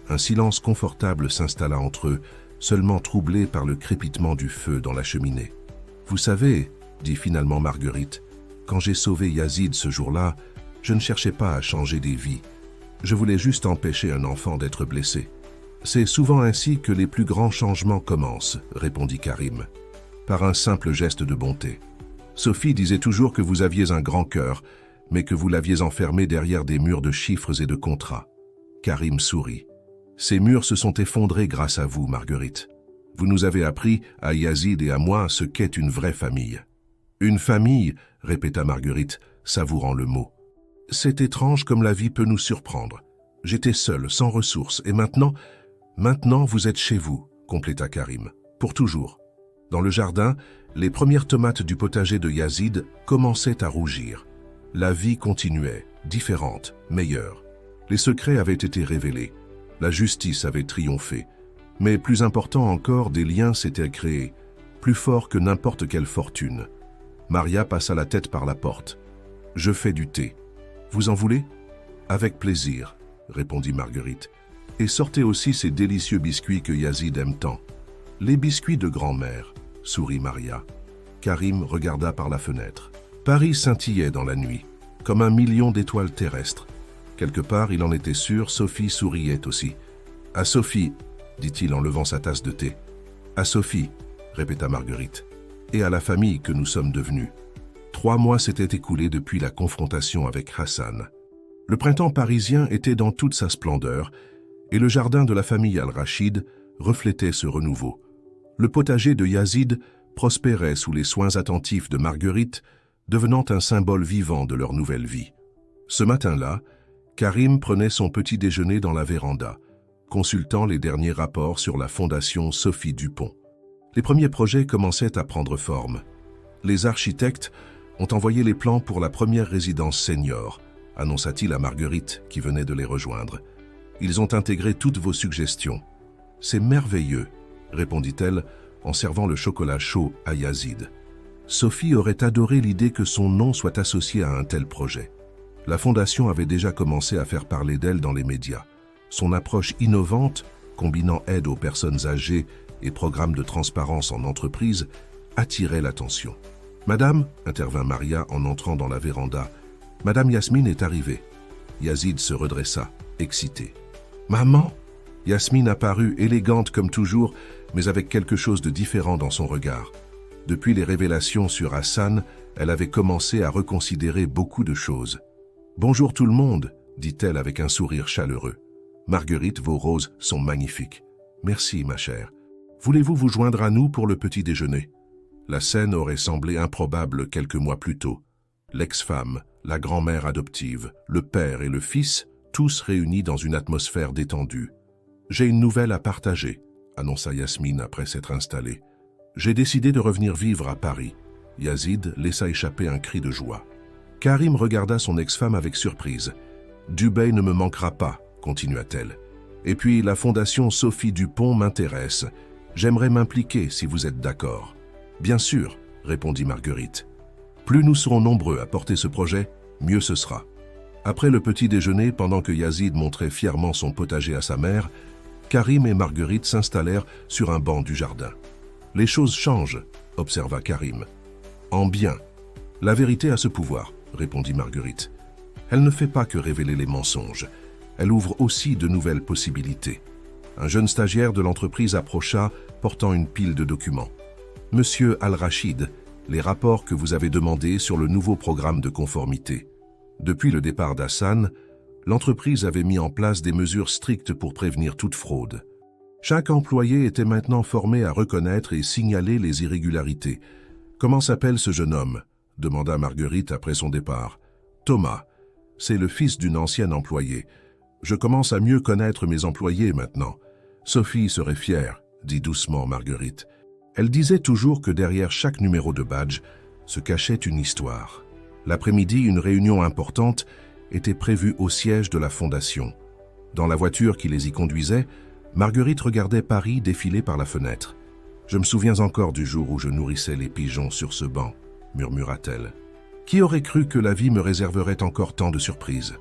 Un silence confortable s'installa entre eux, seulement troublé par le crépitement du feu dans la cheminée. « Vous savez, » dit finalement Marguerite, « quand j'ai sauvé Yazid ce jour-là, je ne cherchais pas à changer des vies. Je voulais juste empêcher un enfant d'être blessé. » « C'est souvent ainsi que les plus grands changements commencent, » répondit Karim, « par un simple geste de bonté. Sophie disait toujours que vous aviez un grand cœur, mais que vous l'aviez enfermé derrière des murs de chiffres et de contrats. » Karim sourit. « Ces murs se sont effondrés grâce à vous, Marguerite. Vous nous avez appris, à Yazid et à moi, ce qu'est une vraie famille. Une famille, répéta Marguerite, savourant le mot. C'est étrange comme la vie peut nous surprendre. J'étais seul, sans ressources, et maintenant vous êtes chez vous, compléta Karim. Pour toujours. Dans le jardin, les premières tomates du potager de Yazid commençaient à rougir. La vie continuait, différente, meilleure. Les secrets avaient été révélés. La justice avait triomphé. Mais plus important encore, des liens s'étaient créés, plus forts que n'importe quelle fortune. Maria passa la tête par la porte. « Je fais du thé. Vous en voulez ?»« Avec plaisir, » répondit Marguerite. « Et sortez aussi ces délicieux biscuits que Yazid aime tant. »« Les biscuits de grand-mère, » sourit Maria. Karim regarda par la fenêtre. Paris scintillait dans la nuit, comme un million d'étoiles terrestres. Quelque part, il en était sûr, Sophie souriait aussi. « À Sophie, » dit-il en levant sa tasse de thé. « À Sophie, » répéta Marguerite. « Et à la famille que nous sommes devenus. » 3 mois s'étaient écoulés depuis la confrontation avec Hassan. Le printemps parisien était dans toute sa splendeur et le jardin de la famille Al-Rachid reflétait ce renouveau. Le potager de Yazid prospérait sous les soins attentifs de Marguerite, devenant un symbole vivant de leur nouvelle vie. Ce matin-là, Karim prenait son petit déjeuner dans la véranda, consultant les derniers rapports sur la fondation Sophie Dupont. Les premiers projets commençaient à prendre forme. Les architectes ont envoyé les plans pour la première résidence senior, annonça-t-il à Marguerite qui venait de les rejoindre. Ils ont intégré toutes vos suggestions. C'est merveilleux, répondit-elle en servant le chocolat chaud à Yazid. Sophie aurait adoré l'idée que son nom soit associé à un tel projet. La fondation avait déjà commencé à faire parler d'elle dans les médias. Son approche innovante, combinant aide aux personnes âgées et programmes de transparence en entreprise, attirait l'attention. « Madame, » intervint Maria en entrant dans la véranda, « Madame Yasmine est arrivée. » Yazid se redressa, excité. « Maman » Yasmine apparut élégante comme toujours, mais avec quelque chose de différent dans son regard. Depuis les révélations sur Hassan, elle avait commencé à reconsidérer beaucoup de choses. « Bonjour tout le monde » dit-elle avec un sourire chaleureux. « Marguerite, vos roses sont magnifiques. »« Merci, ma chère. Voulez-vous vous joindre à nous pour le petit déjeuner ?» La scène aurait semblé improbable quelques mois plus tôt. L'ex-femme, la grand-mère adoptive, le père et le fils, tous réunis dans une atmosphère détendue. « J'ai une nouvelle à partager », annonça Yasmine après s'être installée. « J'ai décidé de revenir vivre à Paris. » Yazid laissa échapper un cri de joie. Karim regarda son ex-femme avec surprise. « Dubaï ne me manquera pas, » continua-t-elle. « Et puis la fondation Sophie Dupont m'intéresse. J'aimerais m'impliquer si vous êtes d'accord. » « Bien sûr, » répondit Marguerite. « Plus nous serons nombreux à porter ce projet, mieux ce sera. » Après le petit déjeuner, pendant que Yazid montrait fièrement son potager à sa mère, Karim et Marguerite s'installèrent sur un banc du jardin. « Les choses changent, » observa Karim. « En bien. La vérité a ce pouvoir, » répondit Marguerite. « Elle ne fait pas que révéler les mensonges. Elle ouvre aussi de nouvelles possibilités. » Un jeune stagiaire de l'entreprise approcha, portant une pile de documents. « Monsieur Al-Rachid, les rapports que vous avez demandés sur le nouveau programme de conformité. Depuis le départ d'Hassan, l'entreprise avait mis en place des mesures strictes pour prévenir toute fraude. Chaque employé était maintenant formé à reconnaître et signaler les irrégularités. « Comment s'appelle ce jeune homme ?» demanda Marguerite après son départ. « Thomas. C'est le fils d'une ancienne employée. Je commence à mieux connaître mes employés maintenant. Sophie serait fière, » dit doucement Marguerite. Elle disait toujours que derrière chaque numéro de badge se cachait une histoire. L'après-midi, une réunion importante était prévue au siège de la Fondation. Dans la voiture qui les y conduisait, Marguerite regardait Paris défiler par la fenêtre. « Je me souviens encore du jour où je nourrissais les pigeons sur ce banc, » murmura-t-elle. « Qui aurait cru que la vie me réserverait encore tant de surprises ?»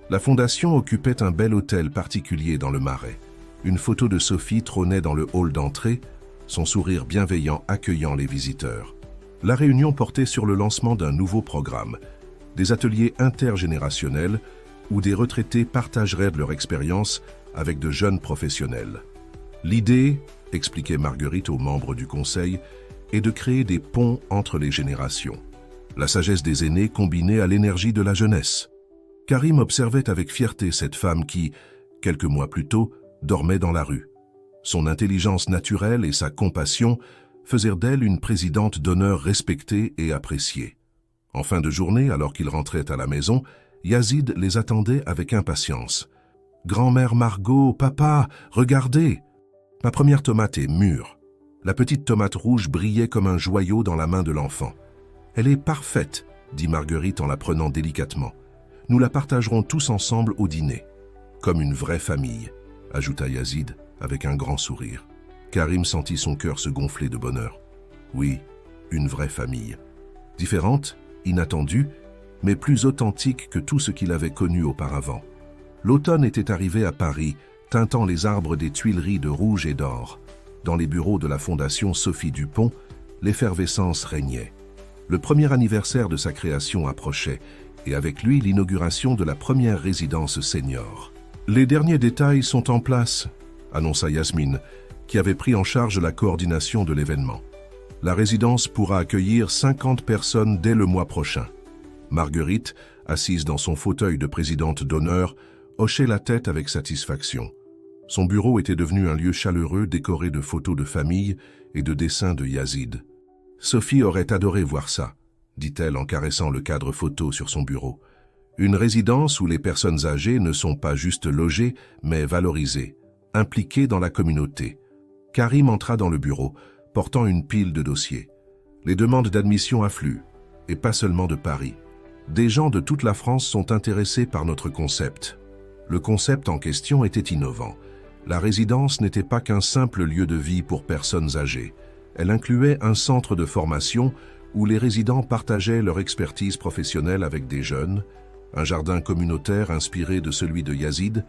La Fondation occupait un bel hôtel particulier dans le Marais. Une photo de Sophie trônait dans le hall d'entrée, son sourire bienveillant accueillant les visiteurs. La réunion portait sur le lancement d'un nouveau programme, des ateliers intergénérationnels où des retraités partageraient leur expérience avec de jeunes professionnels. L'idée, expliquait Marguerite aux membres du conseil, est de créer des ponts entre les générations. La sagesse des aînés combinée à l'énergie de la jeunesse. Karim observait avec fierté cette femme qui, quelques mois plus tôt, dormait dans la rue. Son intelligence naturelle et sa compassion faisaient d'elle une présidente d'honneur respectée et appréciée. En fin de journée, alors qu'ils rentraient à la maison, Yazid les attendait avec impatience. « Grand-mère Margot, papa, regardez !» Ma première tomate est mûre. La petite tomate rouge brillait comme un joyau dans la main de l'enfant. « Elle est parfaite, » dit Marguerite en la prenant délicatement. « Nous la partagerons tous ensemble au dîner. »« Comme une vraie famille, » ajouta Yazid avec un grand sourire. Karim sentit son cœur se gonfler de bonheur. Oui, une vraie famille. Différente, inattendue, mais plus authentique que tout ce qu'il avait connu auparavant. L'automne était arrivé à Paris, teintant les arbres des Tuileries de rouge et d'or. Dans les bureaux de la Fondation Sophie Dupont, l'effervescence régnait. Le premier anniversaire de sa création approchait, et avec lui l'inauguration de la première résidence senior. « Les derniers détails sont en place », annonça Yasmine, qui avait pris en charge la coordination de l'événement. « La résidence pourra accueillir 50 personnes dès le mois prochain. » Marguerite, assise dans son fauteuil de présidente d'honneur, hochait la tête avec satisfaction. Son bureau était devenu un lieu chaleureux décoré de photos de famille et de dessins de Yazid. « Sophie aurait adoré voir ça », dit-elle en caressant le cadre photo sur son bureau. « Une résidence où les personnes âgées ne sont pas juste logées, mais valorisées, impliquées dans la communauté. » Karim entra dans le bureau, portant une pile de dossiers. Les demandes d'admission affluent, et pas seulement de Paris. Des gens de toute la France sont intéressés par notre concept. Le concept en question était innovant. La résidence n'était pas qu'un simple lieu de vie pour personnes âgées. Elle incluait un centre de formation où les résidents partageaient leur expertise professionnelle avec des jeunes, un jardin communautaire inspiré de celui de Yazid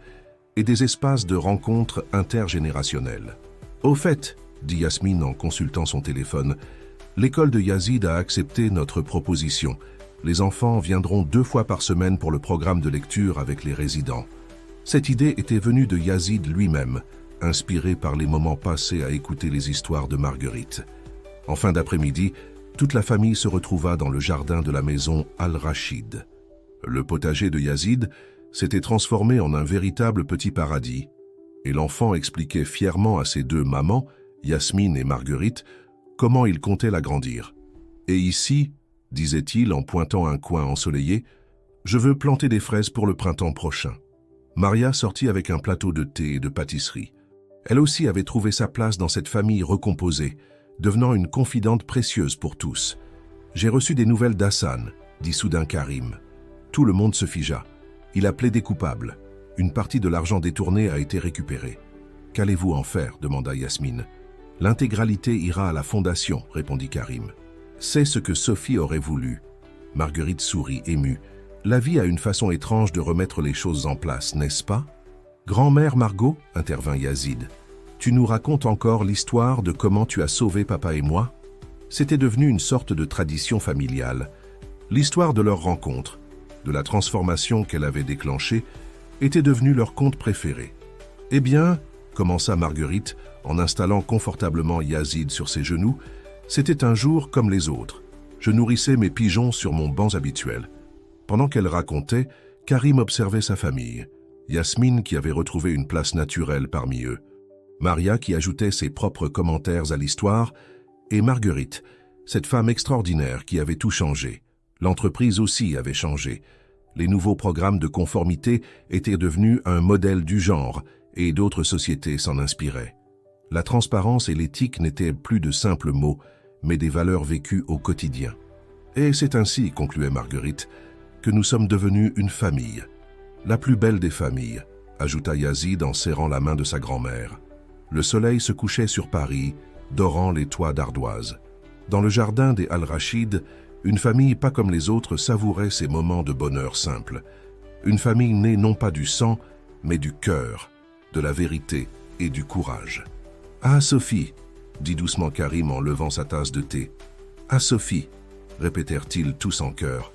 et des espaces de rencontres intergénérationnelles. « Au fait, » dit Yasmine en consultant son téléphone, « l'école de Yazid a accepté notre proposition. Les enfants viendront 2 fois par semaine pour le programme de lecture avec les résidents. » Cette idée était venue de Yazid lui-même, inspiré par les moments passés à écouter les histoires de Marguerite. En fin d'après-midi, toute la famille se retrouva dans le jardin de la maison Al-Rachid. Le potager de Yazid s'était transformé en un véritable petit paradis, et l'enfant expliquait fièrement à ses 2 mamans, Yasmine et Marguerite, comment il comptait l'agrandir. « Et ici, disait-il en pointant un coin ensoleillé, je veux planter des fraises pour le printemps prochain. » Maria sortit avec un plateau de thé et de pâtisserie. Elle aussi avait trouvé sa place dans cette famille recomposée, devenant une confidente précieuse pour tous. « J'ai reçu des nouvelles d'Hassan », dit soudain Karim. Tout le monde se figea. Il a plaidé coupable. Une partie de l'argent détourné a été récupérée. « Qu'allez-vous en faire » demanda Yasmine. « L'intégralité ira à la fondation », répondit Karim. « C'est ce que Sophie aurait voulu. » Marguerite sourit, émue. La vie a une façon étrange de remettre les choses en place, n'est-ce pas? Grand-mère Margot, intervint Yazid, tu nous racontes encore l'histoire de comment tu as sauvé papa et moi? C'était devenu une sorte de tradition familiale. L'histoire de leur rencontre, de la transformation qu'elle avait déclenchée, était devenue leur conte préféré. Eh bien, commença Marguerite en installant confortablement Yazid sur ses genoux, c'était un jour comme les autres. Je nourrissais mes pigeons sur mon banc habituel. Pendant qu'elle racontait, Karim observait sa famille. Yasmine qui avait retrouvé une place naturelle parmi eux. Maria qui ajoutait ses propres commentaires à l'histoire. Et Marguerite, cette femme extraordinaire qui avait tout changé. L'entreprise aussi avait changé. Les nouveaux programmes de conformité étaient devenus un modèle du genre et d'autres sociétés s'en inspiraient. La transparence et l'éthique n'étaient plus de simples mots, mais des valeurs vécues au quotidien. Et c'est ainsi, concluait Marguerite, que nous sommes devenus une famille. La plus belle des familles, ajouta Yazid en serrant la main de sa grand-mère. Le soleil se couchait sur Paris, dorant les toits d'ardoise. Dans le jardin des Al-Rachid, une famille pas comme les autres savourait ces moments de bonheur simple. Une famille née non pas du sang, mais du cœur, de la vérité et du courage. « Ah, Sophie !» dit doucement Karim en levant sa tasse de thé. « Ah, Sophie !» répétèrent-ils tous en chœur.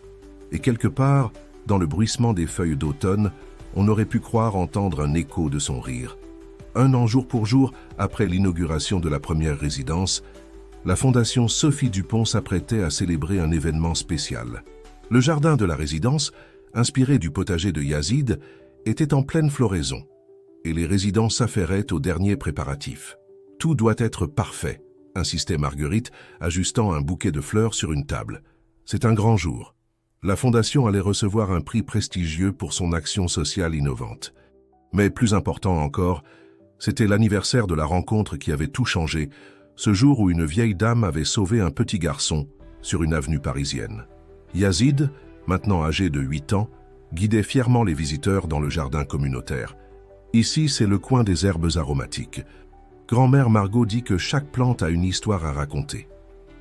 Et quelque part, dans le bruissement des feuilles d'automne, on aurait pu croire entendre un écho de son rire. 1 an jour pour jour après l'inauguration de la première résidence, la Fondation Sophie Dupont s'apprêtait à célébrer un événement spécial. Le jardin de la résidence, inspiré du potager de Yazid, était en pleine floraison. et les résidents s'affairaient aux derniers préparatifs. « Tout doit être parfait », insistait Marguerite, ajustant un bouquet de fleurs sur une table. « C'est un grand jour. » La Fondation allait recevoir un prix prestigieux pour son action sociale innovante. Mais plus important encore, c'était l'anniversaire de la rencontre qui avait tout changé, ce jour où une vieille dame avait sauvé un petit garçon sur une avenue parisienne. Yazid, maintenant âgé de 8 ans, guidait fièrement les visiteurs dans le jardin communautaire. Ici, c'est le coin des herbes aromatiques. Grand-mère Margot dit que chaque plante a une histoire à raconter.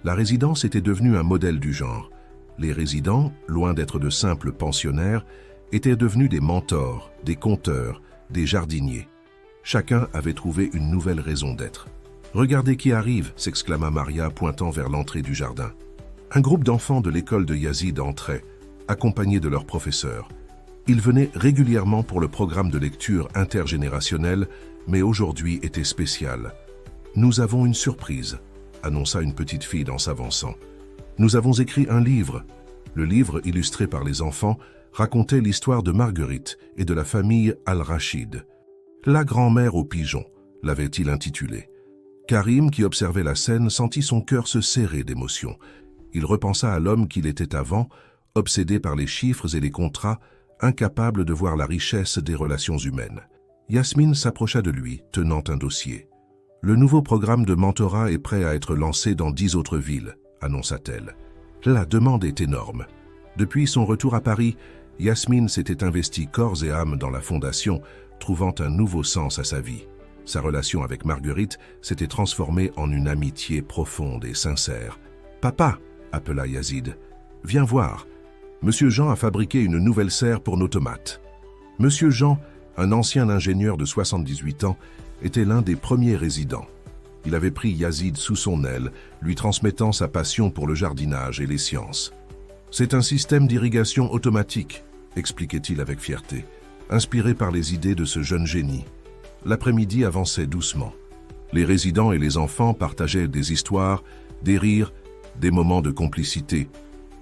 La résidence était devenue un modèle du genre. Les résidents, loin d'être de simples pensionnaires, étaient devenus des mentors, des conteurs, des jardiniers. Chacun avait trouvé une nouvelle raison d'être. « Regardez qui arrive !» s'exclama Maria, pointant vers l'entrée du jardin. Un groupe d'enfants de l'école de Yazid entrait, accompagnés de leurs professeurs. Ils venaient régulièrement pour le programme de lecture intergénérationnel, mais aujourd'hui était spécial. « Nous avons une surprise », annonça une petite fille en s'avançant. « Nous avons écrit un livre. » Le livre, illustré par les enfants, racontait l'histoire de Marguerite et de la famille Al-Rachid. « La grand-mère aux pigeons » l'avait-il intitulé. Karim, qui observait la scène, sentit son cœur se serrer d'émotion. Il repensa à l'homme qu'il était avant, obsédé par les chiffres et les contrats, incapable de voir la richesse des relations humaines. Yasmine s'approcha de lui, tenant un dossier. « Le nouveau programme de mentorat est prêt à être lancé dans 10 autres villes, » annonça-t-elle. La demande est énorme. Depuis son retour à Paris, Yasmine s'était investie corps et âme dans la fondation, trouvant un nouveau sens à sa vie. Sa relation avec Marguerite s'était transformée en une amitié profonde et sincère. « Papa !» appela Yazid. « Viens voir. Monsieur Jean a fabriqué une nouvelle serre pour nos tomates. » Monsieur Jean, un ancien ingénieur de 78 ans, était l'un des premiers résidents. Il avait pris Yazid sous son aile, lui transmettant sa passion pour le jardinage et les sciences. « C'est un système d'irrigation automatique », expliquait-il avec fierté, inspiré par les idées de ce jeune génie. L'après-midi avançait doucement. Les résidents et les enfants partageaient des histoires, des rires, des moments de complicité.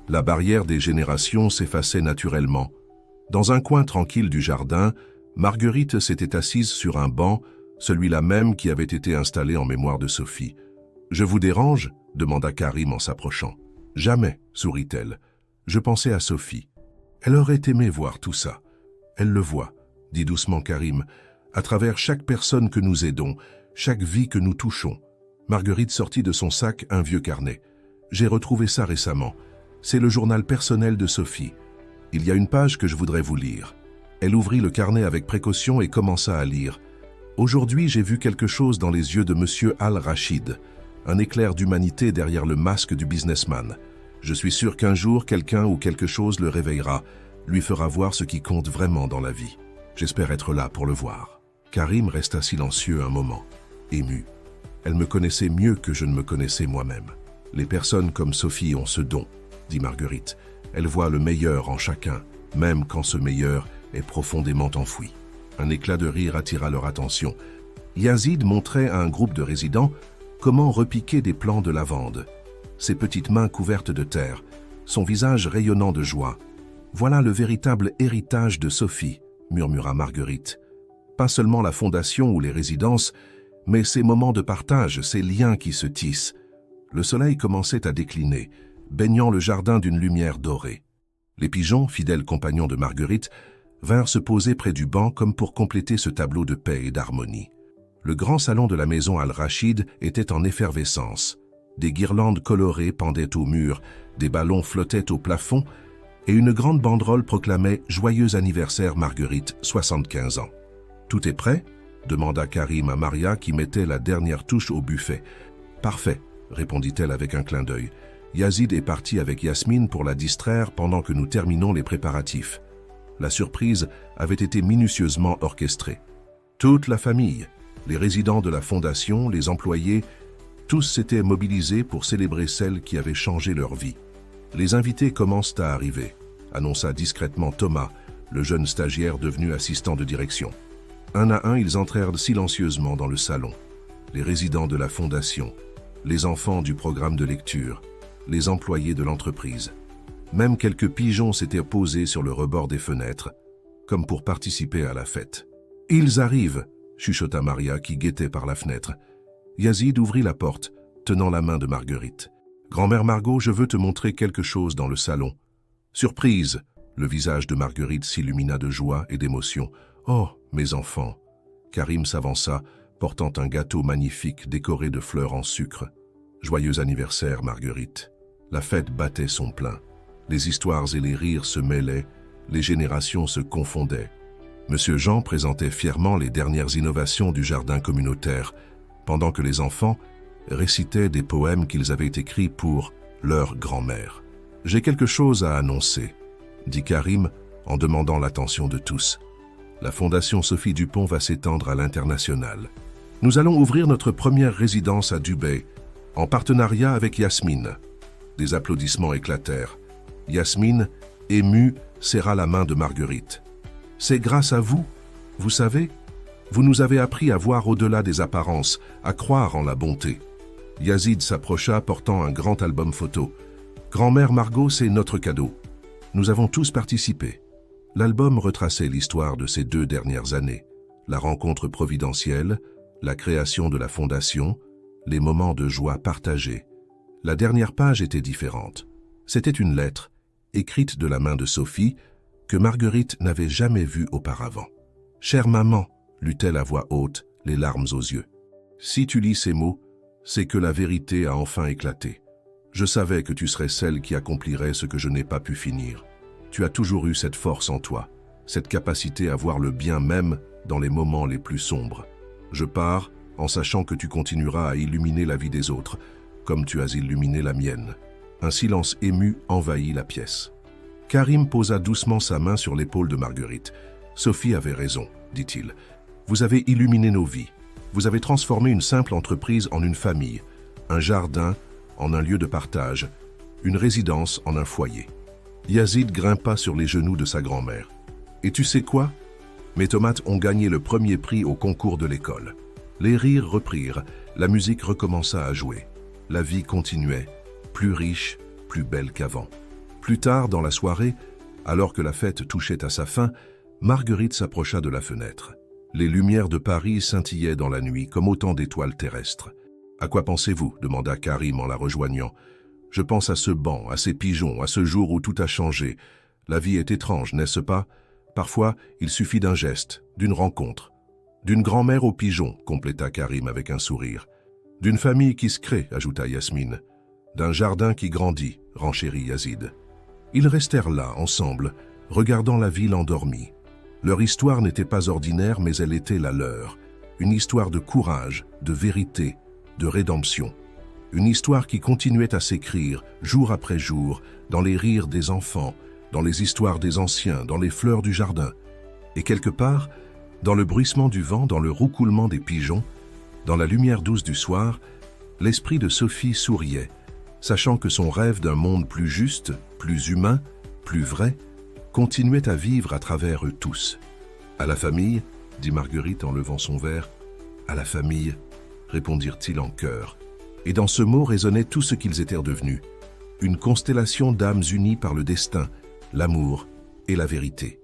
La barrière des générations s'effaçait naturellement. Dans un coin tranquille du jardin, Marguerite s'était assise sur un banc, celui-là même qui avait été installé en mémoire de Sophie. « Je vous dérange ?» demanda Karim en s'approchant. « Jamais, sourit-elle. Je pensais à Sophie. Elle aurait aimé voir tout ça. Elle le voit, dit doucement Karim, à travers chaque personne que nous aidons, chaque vie que nous touchons. » Marguerite sortit de son sac un vieux carnet. « J'ai retrouvé ça récemment. C'est le journal personnel de Sophie. Il y a une page que je voudrais vous lire. » Elle ouvrit le carnet avec précaution et commença à lire. « Aujourd'hui, j'ai vu quelque chose dans les yeux de Monsieur Al-Rachid, un éclair d'humanité derrière le masque du businessman. Je suis sûr qu'un jour, quelqu'un ou quelque chose le réveillera, lui fera voir ce qui compte vraiment dans la vie. J'espère être là pour le voir. » Karim resta silencieux un moment, ému. Elle me connaissait mieux que je ne me connaissais moi-même. « Les personnes comme Sophie ont ce don, » dit Marguerite. « Elles voient le meilleur en chacun, même quand ce meilleur est profondément enfoui. » Un éclat de rire attira leur attention. Yazid montrait à un groupe de résidents comment repiquer des plants de lavande. Ses petites mains couvertes de terre, son visage rayonnant de joie. « Voilà le véritable héritage de Sophie, » murmura Marguerite. « Pas seulement la fondation ou les résidences, mais ces moments de partage, ces liens qui se tissent. » Le soleil commençait à décliner, baignant le jardin d'une lumière dorée. Les pigeons, fidèles compagnons de Marguerite, vinrent se poser près du banc comme pour compléter ce tableau de paix et d'harmonie. Le grand salon de la maison Al-Rachid était en effervescence. Des guirlandes colorées pendaient aux murs, des ballons flottaient au plafond, et une grande banderole proclamait « Joyeux anniversaire Marguerite, 75 ans ». « Tout est prêt ?» demanda Karim à Maria qui mettait la dernière touche au buffet. « Parfait », répondit-elle avec un clin d'œil. « Yazid est parti avec Yasmine pour la distraire pendant que nous terminons les préparatifs. » La surprise avait été minutieusement orchestrée. Toute la famille, les résidents de la fondation, les employés, tous s'étaient mobilisés pour célébrer celle qui avait changé leur vie. « Les invités commencent à arriver », annonça discrètement Thomas, le jeune stagiaire devenu assistant de direction. Un à un, ils entrèrent silencieusement dans le salon. Les résidents de la fondation, les enfants du programme de lecture, les employés de l'entreprise. Même quelques pigeons s'étaient posés sur le rebord des fenêtres, comme pour participer à la fête. « Ils arrivent !» chuchota Maria qui guettait par la fenêtre. Yazid ouvrit la porte, tenant la main de Marguerite. « Grand-mère Margot, je veux te montrer quelque chose dans le salon. »« Surprise !» Le visage de Marguerite s'illumina de joie et d'émotion. « Oh, mes enfants !» Karim s'avança, portant un gâteau magnifique décoré de fleurs en sucre. « Joyeux anniversaire, Marguerite !» La fête battait son plein. Les histoires et les rires se mêlaient, les générations se confondaient. Monsieur Jean présentait fièrement les dernières innovations du jardin communautaire, pendant que les enfants récitaient des poèmes qu'ils avaient écrits pour leur grand-mère. « J'ai quelque chose à annoncer », dit Karim en demandant l'attention de tous. « La Fondation Sophie Dupont va s'étendre à l'international. Nous allons ouvrir notre première résidence à Dubaï, en partenariat avec Yasmine. » Des applaudissements éclatèrent. Yasmine, émue, serra la main de Marguerite. « C'est grâce à vous, vous savez, vous nous avez appris à voir au-delà des apparences, à croire en la bonté. » Yazid s'approcha portant un grand album photo. « Grand-mère Margot, c'est notre cadeau. Nous avons tous participé. » L'album retraçait l'histoire de ces 2 dernières années, la rencontre providentielle, la création de la fondation, les moments de joie partagés. La dernière page était différente. C'était une lettre, écrite de la main de Sophie, que Marguerite n'avait jamais vue auparavant. « Chère maman », lut-elle à voix haute, les larmes aux yeux. « Si tu lis ces mots, c'est que la vérité a enfin éclaté. Je savais que tu serais celle qui accomplirait ce que je n'ai pas pu finir. Tu as toujours eu cette force en toi, cette capacité à voir le bien même dans les moments les plus sombres. Je pars en sachant que tu continueras à illuminer la vie des autres, comme tu as illuminé la mienne. » Un silence ému envahit la pièce. Karim posa doucement sa main sur l'épaule de Marguerite. « Sophie avait raison, dit-il. Vous avez illuminé nos vies. Vous avez transformé une simple entreprise en une famille, un jardin en un lieu de partage, une résidence en un foyer. » Yazid grimpa sur les genoux de sa grand-mère. « Et tu sais quoi? Mes tomates ont gagné le premier prix au concours de l'école. » Les rires reprirent, la musique recommença à jouer. La vie continuait, plus riche, plus belle qu'avant. Plus tard, dans la soirée, alors que la fête touchait à sa fin, Marguerite s'approcha de la fenêtre. Les lumières de Paris scintillaient dans la nuit comme autant d'étoiles terrestres. « À quoi pensez-vous » demanda Karim en la rejoignant. « Je pense à ce banc, à ces pigeons, à ce jour où tout a changé. La vie est étrange, n'est-ce pas? Parfois, il suffit d'un geste, d'une rencontre. D'une grand-mère aux pigeons, compléta Karim avec un sourire. D'une famille qui se crée, ajouta Yasmine. D'un jardin qui grandit, renchérit Yazid. Ils restèrent là, ensemble, regardant la ville endormie. Leur histoire n'était pas ordinaire, mais elle était la leur. Une histoire de courage, de vérité, de rédemption. Une histoire qui continuait à s'écrire, jour après jour, dans les rires des enfants, dans les histoires des anciens, dans les fleurs du jardin. Et quelque part, dans le bruissement du vent, dans le roucoulement des pigeons, dans la lumière douce du soir, l'esprit de Sophie souriait, sachant que son rêve d'un monde plus juste, plus humain, plus vrai, continuait à vivre à travers eux tous. « À la famille » dit Marguerite en levant son verre. « À la famille » répondirent-ils en chœur. Et dans ce mot résonnait tout ce qu'ils étaient devenus. Une constellation d'âmes unies par le destin, l'amour et la vérité.